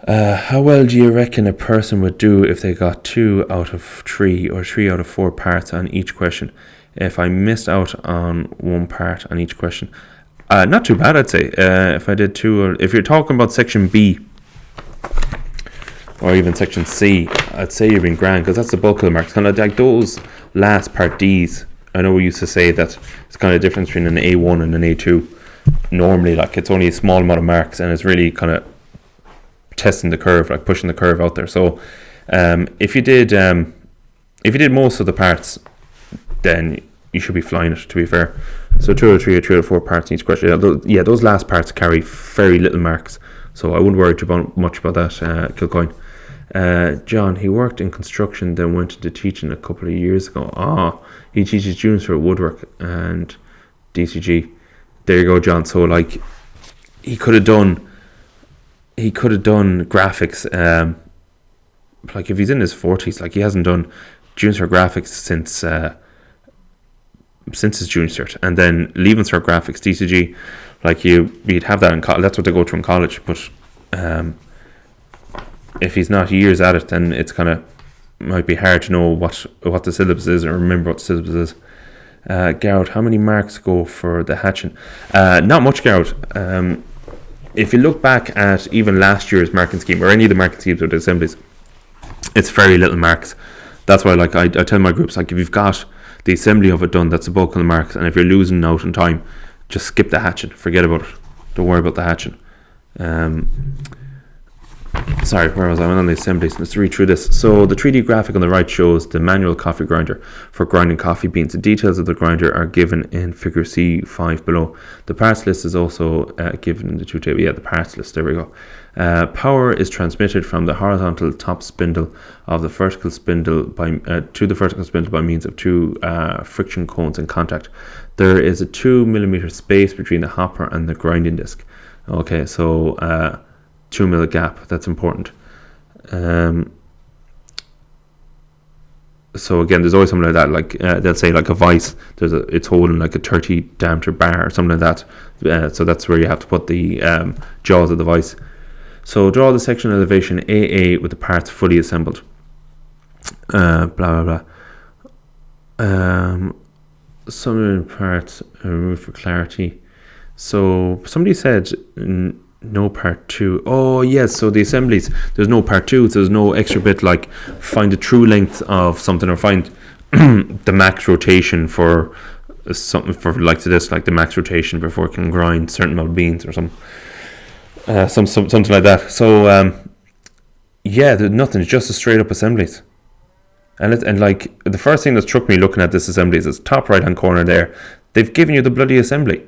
How well do you reckon a person would do if they got 2 out of 3 or 3 out of 4 parts on each question? If I missed out on 1 part on each question, not too bad, I'd say. If I did 2, or if you're talking about section B or even section C, I'd say you've been grand, because that's the bulk of the marks. Kind of like those last part D's. I know we used to say that it's kind of difference between an A1 and an A2. Normally, like it's only a small amount of marks, and it's really kind of testing the curve, like pushing the curve out there. So if you did most of the parts, then you should be flying it, to be fair. So 2 or 3 or 2 or 4 parts in each question. Yeah, those last parts carry very little marks, so I wouldn't worry much about that, Kilcoyne. John, he worked in construction, then went into teaching a couple of years ago. He teaches juniors for woodwork and DCG. There you go, John. So like he could have done graphics like if he's in his 40s, like he hasn't done junior graphics since his junior cert, and then leaving cert graphics, DCG, like you'd have that in college. That's what they go through in college. But if he's not years at it, then it's kind of might be hard to know what the syllabus is or remember what the syllabus is. Garrett, how many marks go for the hatching? Not much, Garrett. If you look back at even last year's marking scheme or any of the marking schemes with the assemblies, it's very little marks. That's why, like I tell my groups, like if you've got the assembly of it done, that's the bulk of the marks, and if you're losing out in time, just skip the hatching, forget about it, don't worry about the hatching. Sorry, where was I? I went on the assemblies. Let's read through this. So the 3D graphic on the right shows the manual coffee grinder for grinding coffee beans. The details of the grinder are given in figure C5 below. The parts list is also given in the 2 table. Yeah, the parts list, there we go. Power is transmitted from the horizontal top spindle of the vertical spindle to the vertical spindle by means of 2 friction cones in contact. There is a 2 millimeter space between the hopper and the grinding disc. Okay, so 2 mil gap, that's important. So again, there's always something like that, like they'll say like a vice, it's holding like a 30 diameter bar or something like that. So that's where you have to put the jaws of the vice. So draw the section elevation AA with the parts fully assembled. Blah blah blah. Some of the parts are removed for clarity. So somebody said no part 2. Oh yes, so the assemblies, there's no part 2, so there's no extra bit like find the true length of something or find the max rotation for something, for like to this, like the max rotation before it can grind certain amount of beans or something like that. So yeah, there's nothing, it's just a straight up assemblies. And like the first thing that struck me looking at this assembly is top right hand corner there, they've given you the bloody assembly.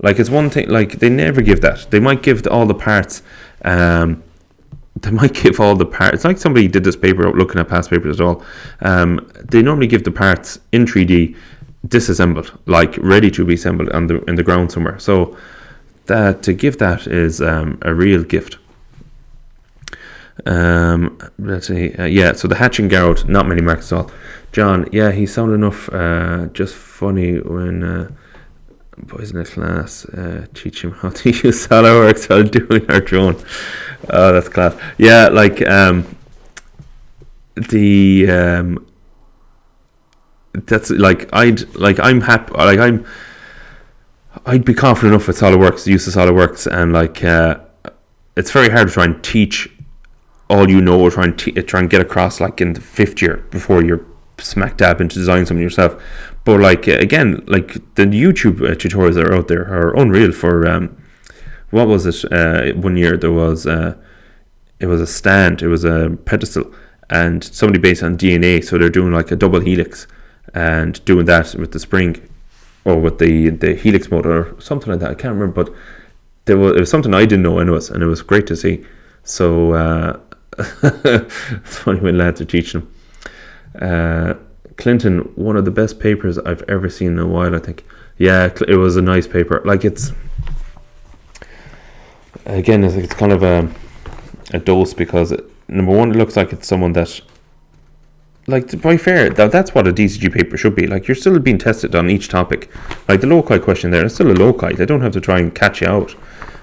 Like it's one thing, like they never give that. They might give all the parts. They might give all the parts. It's like somebody did this paper looking at past papers at all. They normally give the parts in 3D, disassembled, like ready to be assembled in the ground somewhere. So that to give that is a real gift. Let's see. Yeah. So the hatching Garrett, not many marks at all. John, yeah, he sounded enough. Just funny when. Boys in the class teach him how to use SolidWorks while doing our drone. Oh, that's class. Yeah, like that's like I'm happy. Like I'd be confident enough with SolidWorks, the use of SolidWorks, and like it's very hard to try and teach all you know, or try and get across like in the 5th year before you're smack dab into designing something yourself. But like again, like the YouTube tutorials that are out there are unreal. For what was it? One year there was it was a stand, it was a pedestal, and somebody based on DNA. So they're doing like a double helix and doing that with the spring or with the helix motor or something like that. I can't remember, but it was something I didn't know, and it was great to see. So it's funny when lads are teaching them. Clinton, one of the best papers I've ever seen in a while, I think. Yeah, it was a nice paper. Like it's kind of a dose, because number one, it looks like it's someone that, like, to be fair, that's what a DCG paper should be. Like, you're still being tested on each topic. Like the loci question there, it's still a loci. They don't have to try and catch you out.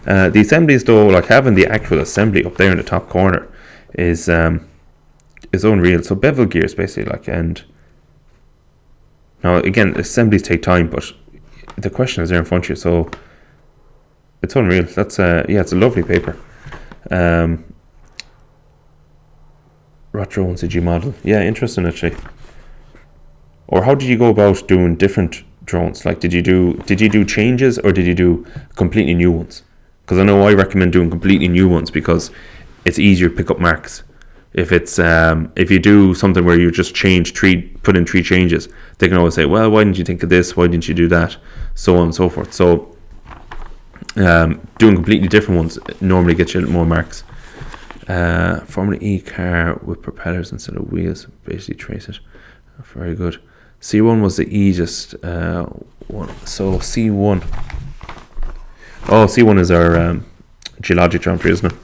The assemblies though, like having the actual assembly up there in the top corner is unreal. So bevel gears basically, like, and now again, assemblies take time, but the question is there in front of you, so it's unreal. That's yeah, it's a lovely paper. What drones did you model? Yeah, interesting actually. Or how did you go about doing different drones? Like, did you do changes, or did you do completely new ones? Because I know I recommend doing completely new ones because it's easier to pick up marks. If it's if you do something where you just put in 3 changes, they can always say, well, why didn't you think of this? Why didn't you do that? So on and so forth. So doing completely different ones normally gets you more marks. Formula E car with propellers instead of wheels, basically trace it. Very good. C1 was the easiest one. So C1. Oh, C1 is our geologic geometry, isn't it?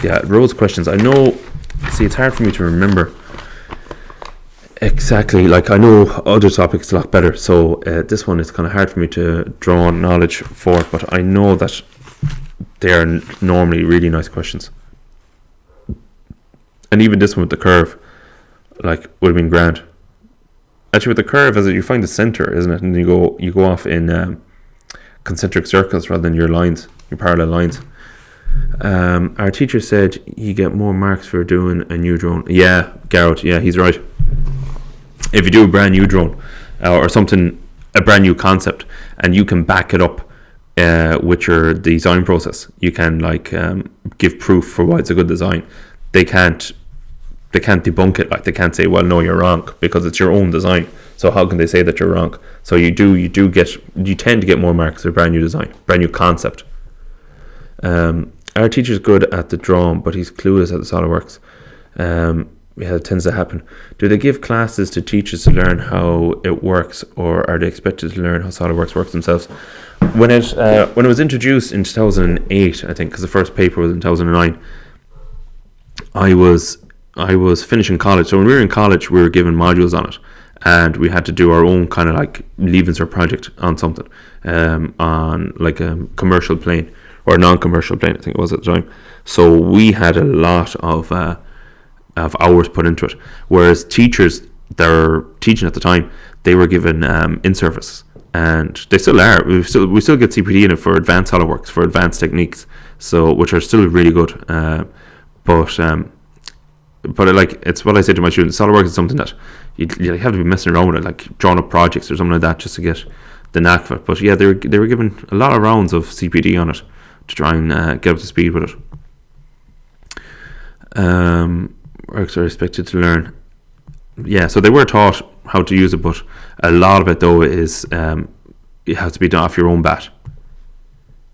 yeah, roads of questions. I know. See, it's hard for me to remember exactly. Like, I know other topics a lot better, so this one is kind of hard for me to draw on knowledge for. But I know that they are normally really nice questions, and even this one with the curve, like, would have been grand. Actually, with the curve, as you find the center, isn't it? And you go off in concentric circles rather than your lines, your parallel lines. Our teacher said you get more marks for doing a new drone. Yeah, Garrett, yeah, he's right. If you do a brand new drone or something, a brand new concept, and you can back it up with your design process, you can like give proof for why it's a good design. They can't debunk it. Like, they can't say, well, no, you're wrong, because it's your own design. So how can they say that you're wrong? So you tend to get more marks for brand new design, brand new concept. Our teacher's good at the drawing, but he's clueless at the SolidWorks. Yeah, it tends to happen. Do they give classes to teachers to learn how it works, or are they expected to learn how SolidWorks works themselves? When it was introduced in 2008, I think, because the first paper was in 2009, I was finishing college. So when we were in college, we were given modules on it, and we had to do our own kind of like leaving cert project on something, on like a commercial plane or a non-commercial plane, I think it was at the time. So we had a lot of hours put into it. Whereas teachers that are teaching at the time, they were given in-service, and they still are. We still get CPD in it for advanced SolidWorks, for advanced techniques, so which are still really good. But like, it's what I say to my students: SolidWorks is something that you have to be messing around with it, like drawing up projects or something like that, just to get the knack for it. But yeah, they were given a lot of rounds of CPD on it to try and get up to speed with it. Works are expected to learn. Yeah, so they were taught how to use it, but a lot of it though is it has to be done off your own bat.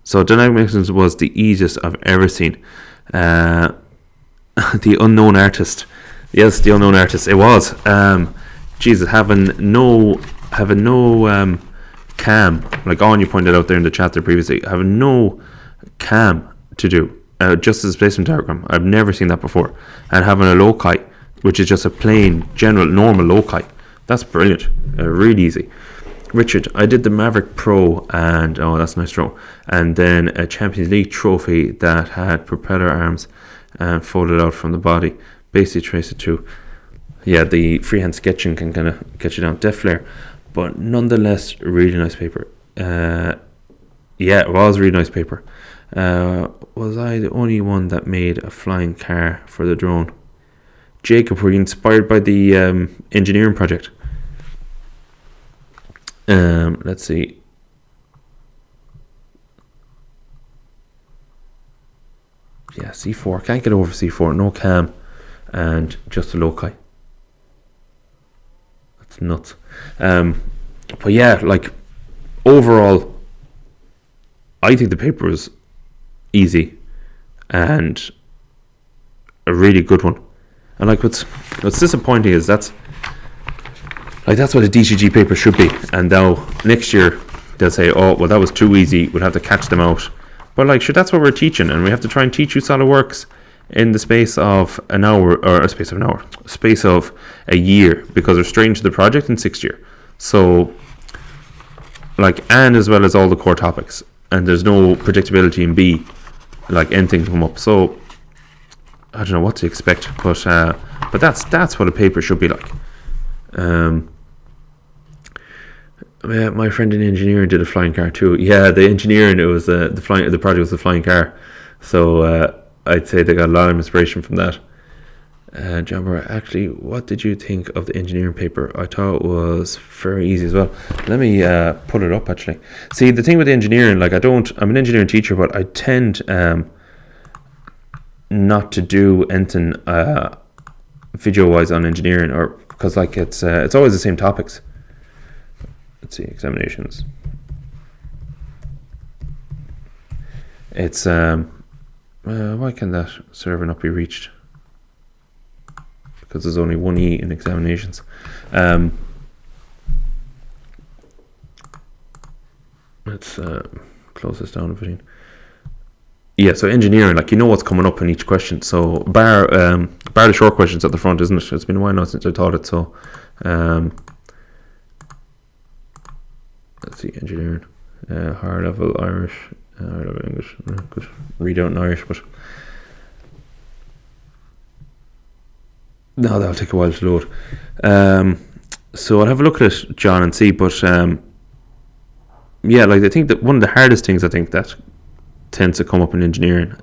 So dynamic mechanisms was the easiest I've ever seen. The unknown artist. Yes, the unknown artist. It was. Jesus, having no cam, like Anya pointed out there in the chat there previously, having no cam to do, just as a displacement diagram. I've never seen that before. And having a loci, which is just a plain, general, normal loci. That's brilliant. Really easy. Richard, I did the Maverick Pro, and oh, that's a nice draw. And then a Champions League trophy that had propeller arms and folded out from the body. Basically trace it to, yeah, the freehand sketching can kind of get you down depth flare, but nonetheless, really nice paper. Yeah, it was really nice paper. Was I the only one that made a flying car for the drone? Jacob, were you inspired by the engineering project? Let's see. Yeah, C4. Can't get over C4. No cam and just a loci. That's nuts. But yeah, like, overall, I think the paper was easy and a really good one. And like, what's disappointing is that's what a DCG paper should be. And now next year they'll say, oh, well, that was too easy, we'll have to catch them out. But like, sure, that's what we're teaching, and we have to try and teach you SolidWorks in the space of an hour, or a space of a year, because we're straight into the project in 6th year. So like, and as well as all the core topics, and there's no predictability in B, like anything come up. So I don't know what to expect, but that's what a paper should be like. My friend in engineering did a flying car too. Yeah, the engineering, it was the project was the flying car. So I'd say they got a lot of inspiration from that. John Burr, actually, what did you think of the engineering paper? I thought it was very easy as well. Let me pull it up actually. See, the thing with engineering, like, I'm an engineering teacher, but I tend not to do anything video wise on engineering, or because like it's always the same topics. Let's see, examinations. It's why can that server not be reached? Because there's only one E in examinations. Let's close this down a bit. Yeah, so engineering, like, you know what's coming up in each question. So bar the short questions at the front, isn't it? It's been a while now since I taught it. So let's see, engineering, higher level Irish, higher level English. Good, read out in Irish, but no, that'll take a while to load. So I'll have a look at it, John, and see. But yeah, like, I think that one of the hardest things, I think, that tends to come up in engineering,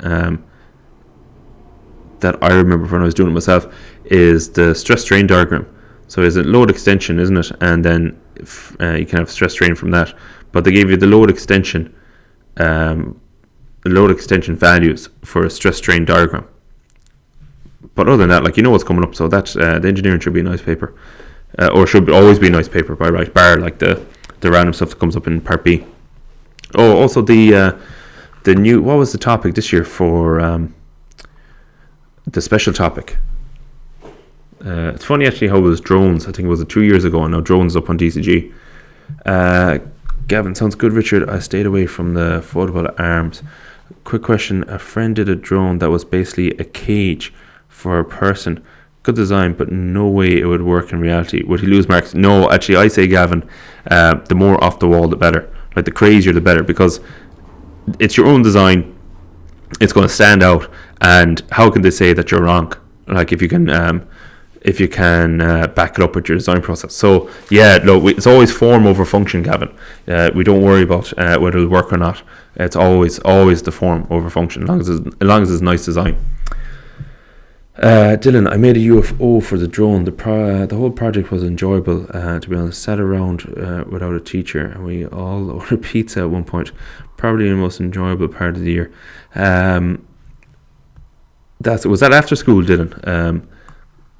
that I remember when I was doing it myself, is the stress strain diagram. So there's a load extension, isn't it? And then you can have stress strain from that. But they gave you the load extension values for a stress strain diagram. But other than that, like, you know what's coming up. So that the engineering should be a nice paper, or should always be a nice paper by right, bar like the random stuff that comes up in part B. Oh, also the new, what was the topic this year for the special topic? It's funny actually how it was drones. I think it was 2 years ago, and now drones up on DCG. Gavin, sounds good, Richard. I stayed away from the foldable arms. Quick question. A friend did a drone that was basically a cage for a person. Good design, but no way it would work in reality. Would he lose marks? No, actually, I say, Gavin, the more off the wall, the better. Like, the crazier, the better, because it's your own design. It's going to stand out, and how can they say that you're wrong? Like, if you can back it up with your design process. So yeah, no, it's always form over function, Gavin. We don't worry about whether it'll work or not. It's always the form over function, as long as it's nice design. Dylan, I made a UFO for the drone. The whole project was enjoyable. To be honest, sat around without a teacher, and we all ordered pizza at one point. Probably the most enjoyable part of the year. Was that after school, Dylan?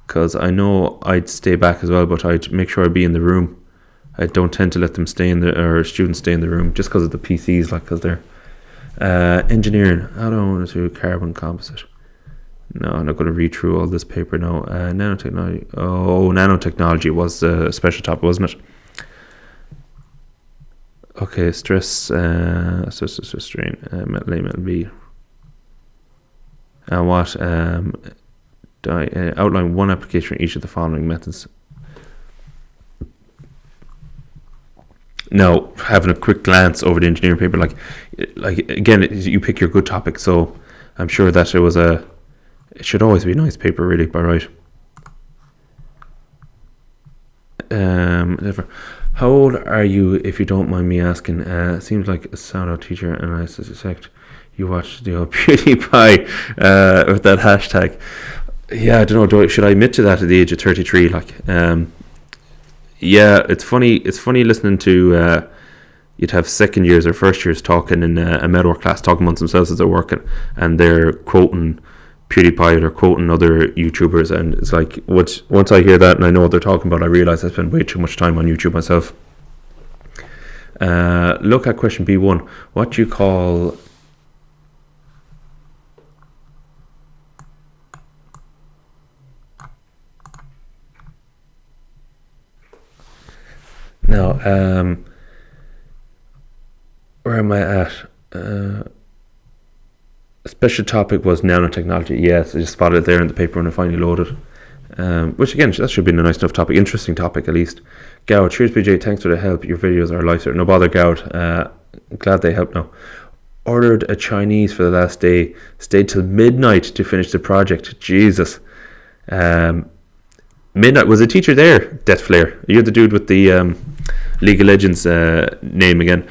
Because I know I'd stay back as well, but I'd make sure I'd be in the room. I don't tend to let them students stay in the room, just because of the PCs, like, because they're engineering. I don't want to do carbon composite. No, I'm not going to read through all this paper now. Nanotechnology. Oh, nanotechnology was a special topic, wasn't it? Okay, stress strain, metal A, metal B. And what? Outline one application for each of the following methods. Now, having a quick glance over the engineering paper, like again, you pick your good topic. So I'm sure that it should always be a nice paper, really, by right. How old are you, if you don't mind me asking? Seems like a sound-out teacher, and I suspect you watched the old PewDiePie with that hashtag. Yeah, I don't know. Should I admit to that at the age of 33? Like, yeah, it's funny. It's funny listening to you'd have second years or first years talking in a metalwork class, talking amongst themselves as they're working, and they're quoting PewDiePie or quoting other YouTubers, and it's like, once I hear that and I know what they're talking about, I realise I spend way too much time on YouTube myself. Look at question B1. What do you call now? Where am I at? Special topic was nanotechnology. Yes, I just spotted it there in the paper when I finally loaded. Which again, that should be a nice enough topic, interesting topic at least. Gowd, cheers BJ, thanks for the help. Your videos are lifesaver. No bother, Gowd. Glad they help now. Ordered a Chinese for the last day. Stayed till midnight to finish the project. Jesus. Midnight. Was a teacher there? Death Flare. You're the dude with the League of Legends name again.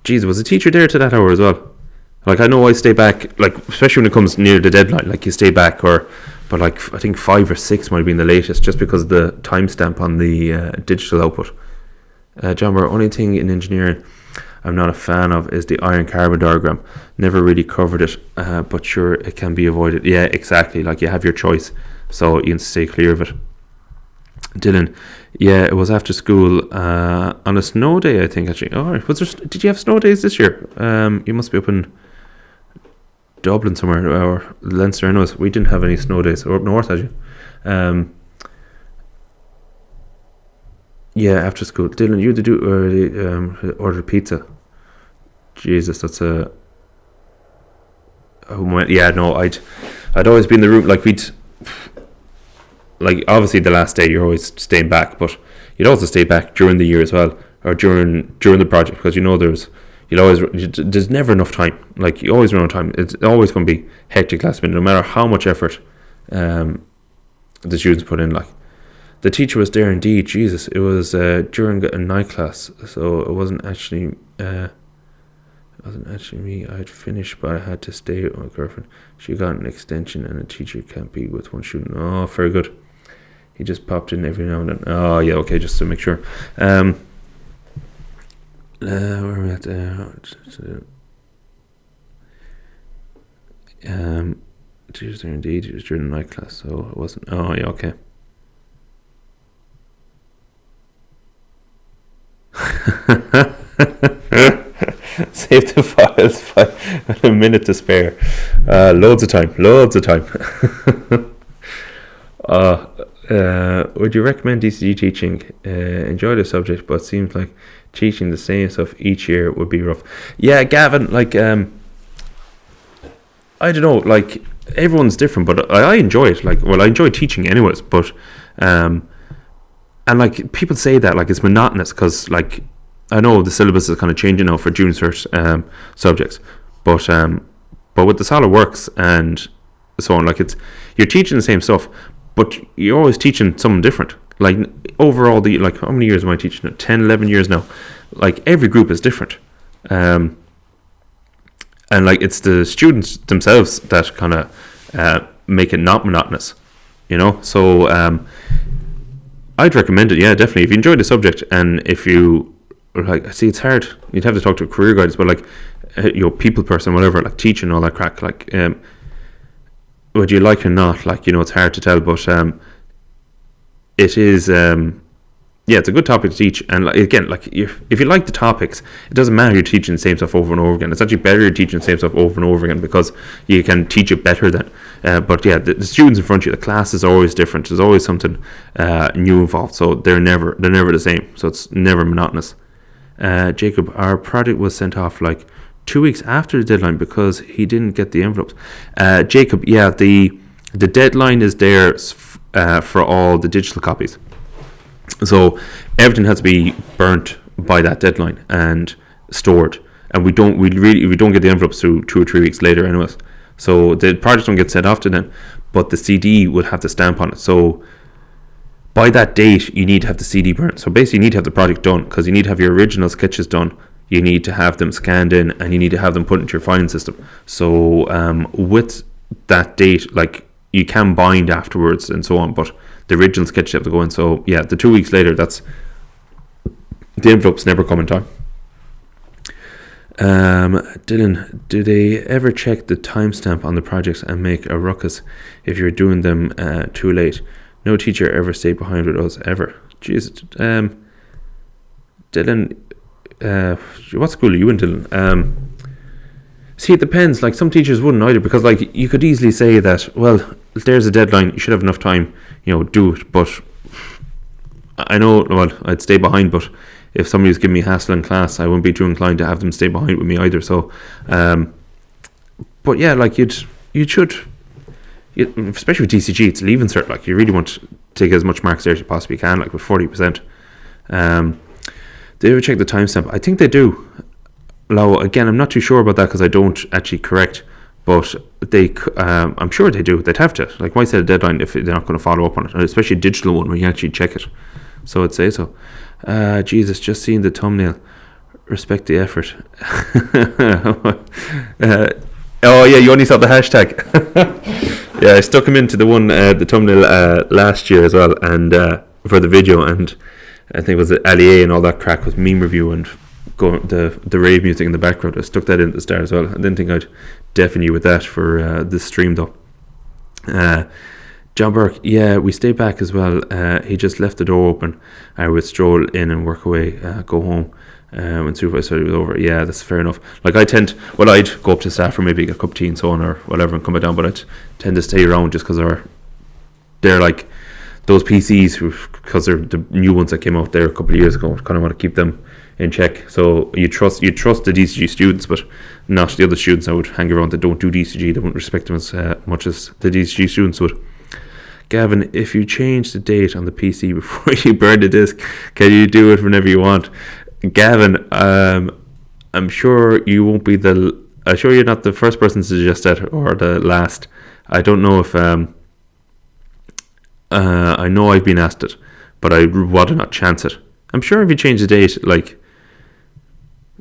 Jesus, was a teacher there to that hour as well? Like, I know I stay back, like, especially when it comes near the deadline, like, you stay back, but like, I think 5 or 6 might have been the latest, just because of the timestamp on the digital output. John, our only thing in engineering I'm not a fan of is the iron carbon diagram. Never really covered it, but sure, it can be avoided. Yeah, exactly, like, you have your choice, so you can stay clear of it. Dylan, yeah, it was after school on a snow day, I think, actually. Oh, did you have snow days this year? You must be up in Dublin somewhere, or Leinster. I know we didn't have any snow days, or up north, actually. Yeah, after school. Dylan, you had to order pizza. Jesus, that's a. Oh, yeah, no, I'd always be in the room. Like obviously the last day you're always staying back, but you'd also stay back during the year as well, or during the project, because there's never enough time. Like, you always run out of time. It's always going to be hectic last minute, no matter how much effort the students put in. Like, the teacher was there indeed. Jesus, it was during a night class, so it wasn't actually me. I'd finished, but I had to stay with my girlfriend. She got an extension, and a teacher can't be with one student. Oh, very good. He just popped in every now and then. Oh, yeah, okay, just to make sure. Where are we at? Teachers there indeed. It was during the night class, so it wasn't. Oh, yeah, okay. Save the files by a minute to spare. Loads of time. Would you recommend DCG teaching? Enjoy the subject, but seems like teaching the same stuff each year would be rough. Yeah, Gavin, like, I don't know, like, everyone's different, but I enjoy it. Like, well, I enjoy teaching anyways, but and like, people say that like it's monotonous because, like, I know the syllabus is kind of changing now for June cert subjects, but with the SolidWorks and so on, like, you're teaching the same stuff, but you're always teaching something different. Like, overall, how many years am I teaching? 10, 11 years now. Like, every group is different, and like, it's the students themselves that kind of make it not monotonous, So I'd recommend it. Yeah, definitely. If you enjoy the subject, and if you see, it's hard. You'd have to talk to a career guidance, but like, people person, whatever, like, teaching all that crack, like, would you like it or not? Like, it's hard to tell, but it is. It's a good topic to teach, and like, again, like, if you like the topics, it doesn't matter you're teaching the same stuff over and over again. It's actually better you're teaching the same stuff over and over again, because you can teach it better then. But yeah, the students in front of you, the class is always different. There's always something new involved, so they're never the same. So it's never monotonous. Jacob, our project was sent off like 2 weeks after the deadline because he didn't get the envelopes. Jacob, yeah, the deadline is there for all the digital copies. So everything has to be burnt by that deadline and stored, and we don't get the envelopes through 2 or 3 weeks later anyways. So the project don't get sent off to them, but the CD would have the stamp on it. So by that date, you need to have the CD burnt. So basically, you need to have the project done, because you need to have your original sketches done. You need to have them scanned in, and you need to have them put into your filing system. So with that date, like, you can bind afterwards and so on, but the original sketches have to go in. So yeah, the 2 weeks later, the envelopes never come in time. Dylan, do they ever check the timestamp on the projects and make a ruckus if you're doing them too late? No teacher ever stayed behind with us ever. Jesus. Dylan, what school are you in, Dylan? See, it depends. Like, some teachers wouldn't either, because, like, you could easily say that, well, there's a deadline, you should have enough time, do it. But I know, well, I'd stay behind, but if somebody was giving me hassle in class, I wouldn't be too inclined to have them stay behind with me either. So, but yeah, like, you should, especially with DCG, it's leaving cert. Like, you really want to take as much marks there as you possibly can, like with 40%. They ever check the timestamp? I think they do. Now, again, I'm not too sure about that because I don't actually correct, but I'm sure they do. They'd have to. Like, why set a deadline if they're not going to follow up on it? Especially a digital one where you actually check it. So I'd say so. Jesus, just seeing the thumbnail. Respect the effort. Oh yeah, you only saw the hashtag. Yeah, I stuck him into the one, the thumbnail last year as well, and for the video, and I think it was Allier and all that crack with meme review and the rave music in the background. I stuck that in at the start as well. I didn't think I'd deafen you with that for this stream though. John Burke, yeah, we stay back as well. He just left the door open. I would stroll in and work away, go home when supervisor study was over. Yeah, that's fair enough. Like, I'd go up to staff or maybe get a cup of tea and so on or whatever and come back down, but I'd tend to stay around just because they're like those PCs, because they're the new ones that came out there a couple of years ago. Kind of want to keep them in check. So you trust the DCG students, but not the other students that would hang around that don't do DCG. They wouldn't respect them as much as the DCG students would. Gavin, if you change the date on the PC before you burn the disk, can you do it whenever you want? Gavin, I'm sure you won't be I'm sure you're not the first person to suggest that, or the last. I don't know if I know I've been asked it, but I'd rather not chance it. I'm sure if you change the date, like,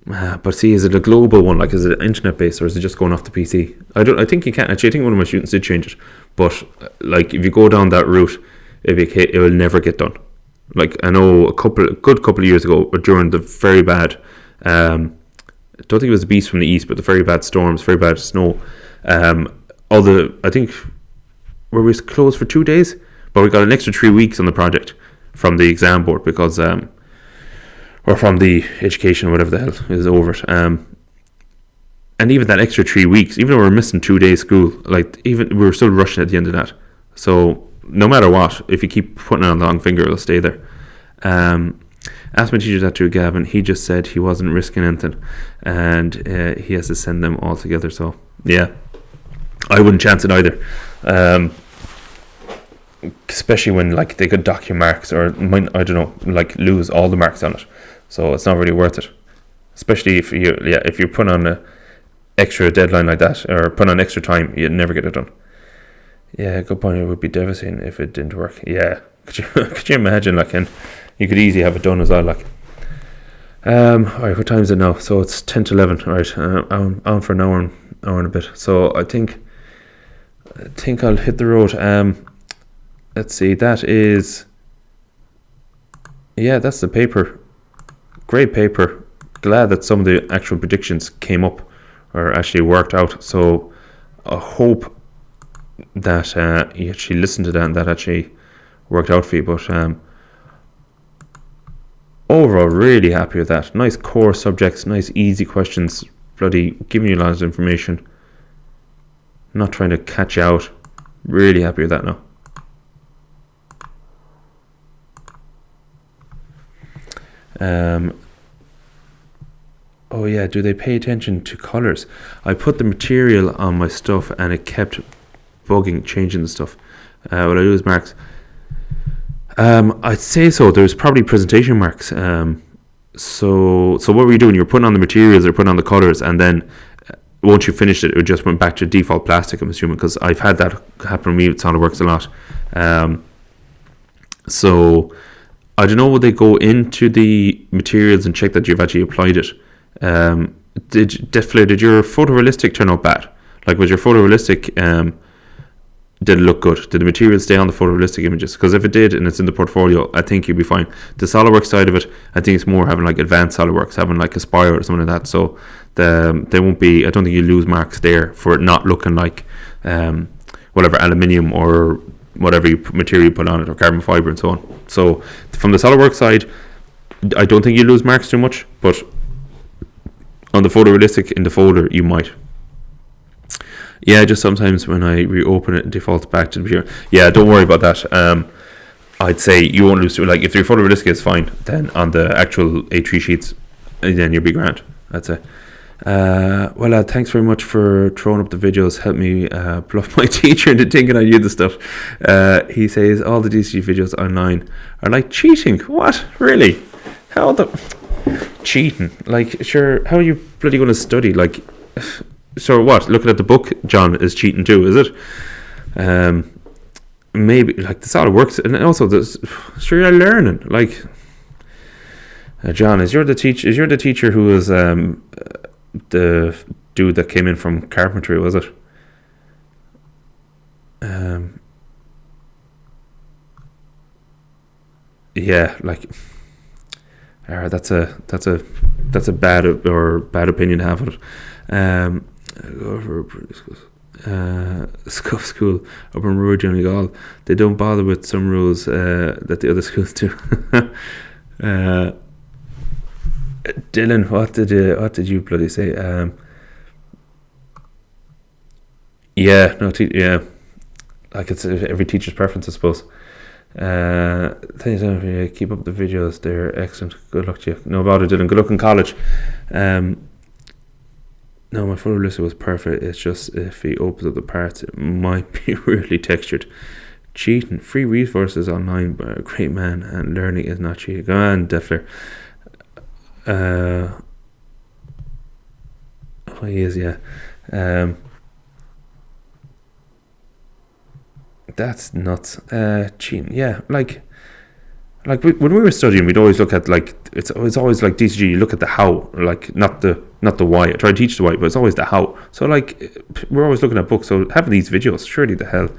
but see, is it a global one? Like, is it internet based, or is it just going off the PC? I think you can. Actually, I think one of my students did change it, but like, if you go down that route, it will never get done. Like, I know a good couple of years ago, during the very bad, I don't think it was the beast from the east, but the very bad storms, very bad snow. I think were we closed for 2 days, but we got an extra 3 weeks on the project from the exam board because, or from the education or whatever the hell is over it. And even that extra 3 weeks, even though we were missing 2 days school, like, even we were still rushing at the end of that. So no matter what, if you keep putting it on the long finger, it'll stay there. Asked my teacher that too, Gavin. He just said he wasn't risking anything, and he has to send them all together. So yeah, I wouldn't chance it either. Especially when, like, they could dock your marks, or I don't know, like, lose all the marks on it. So it's not really worth it. Especially if you put on a extra deadline like that, or put on extra time, you'd never get it done. Yeah, good point. It would be devastating if it didn't work. Yeah, could you imagine? Like, and you could easily have it done as well. Like, all right, what time is it now? So it's 10 to 11. All right, I'm on for an hour and a bit. So I think I'll hit the road. Let's see. That's the paper. Great paper. Glad that some of the actual predictions came up or actually worked out. So I hope that you actually listened to that and that actually worked out for you. But overall, really happy with that. Nice core subjects, nice easy questions, bloody giving you lots of information, not trying to catch you out. Really happy with that now. Oh yeah, do they pay attention to colours? I put the material on my stuff and it kept bugging, changing the stuff. What I do is marks. I'd say so. There's probably presentation marks. So what were you doing? You were putting on the materials or putting on the colours, and then once you finished it, it just went back to default plastic, I'm assuming, because I've had that happen to me with SolidWorks a lot. So I don't know, would they go into the materials and check that you've actually applied it? Did your photorealistic turn out bad? Like, was your photorealistic, did it look good? Did the material stay on the photorealistic images? Because if it did and it's in the portfolio, I think you'll be fine. The SolidWorks side of it, I think it's more having like advanced SolidWorks, having like Aspire or something like that. So there won't be, I don't think you lose marks there for it not looking like whatever aluminium or whatever material you put on it, or carbon fiber and so on. So from the SolidWorks side, I don't think you lose marks too much, but on the photorealistic in the folder, you might. Yeah, just sometimes when I reopen it, it defaults back to the computer. Yeah, don't worry about that. I'd say you won't lose. Like, if your photorealistic is fine, then on the actual A3 sheets, then you'll be grand, I'd say. Well, thanks very much for throwing up the videos. Help me bluff my teacher into thinking I knew the stuff. He says all the DCG videos online are like cheating. What? Really? How the cheating? Like, sure, how are you bloody going to study? Like, so what? Looking at the book, John, is cheating too, is it? Maybe like the SolidWorks, and also this. Sure, you're learning. Like, John, is you're the teacher who was the dude that came in from carpentry, was it? Yeah, like, that's a bad opinion to have of it. Go for Scuff School up in Rural Donegal. They don't bother with some rules that the other schools do. Dylan, what did you bloody say? Yeah, like, it's every teacher's preference, I suppose. Thank you for keep up the videos. They're excellent. Good luck to you. No bother, Dylan. Good luck in college. No, my photo list was perfect. It's just if he opens up the parts, it might be really textured. Cheating. Free resources online by a great man, and learning is not cheating. Go on, Defler. He is, yeah. That's nuts. Cheating. Yeah, like when we were studying, we'd always look at like it's always like DCG. You look at the how, like not the why. I try to teach the why, but it's always the how. So like we're always looking at books. So having these videos, surely the hell,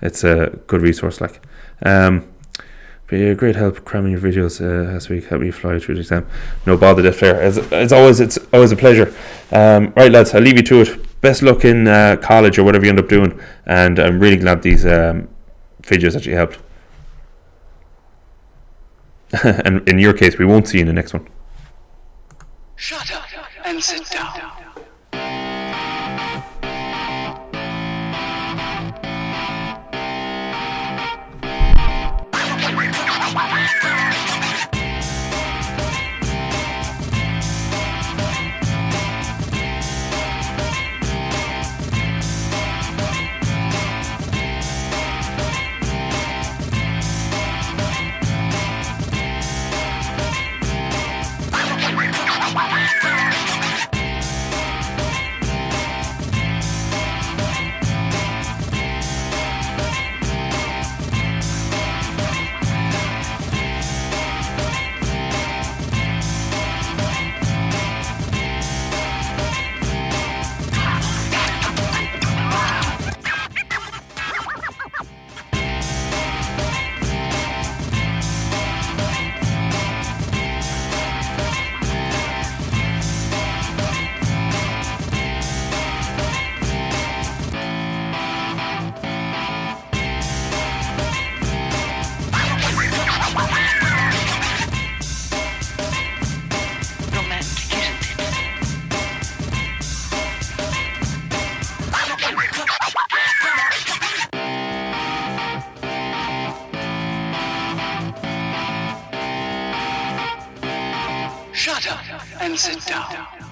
it's a good resource. Like, but yeah, great help cramming your videos last week. Help me fly through the exam. No bother, that fair. As always, it's always a pleasure. Right, lads, I'll leave you to it. Best luck in college or whatever you end up doing, and I'm really glad these videos actually helped. And in your case, we won't see you in the next one. Shut up and sit down. Shut up and sit down.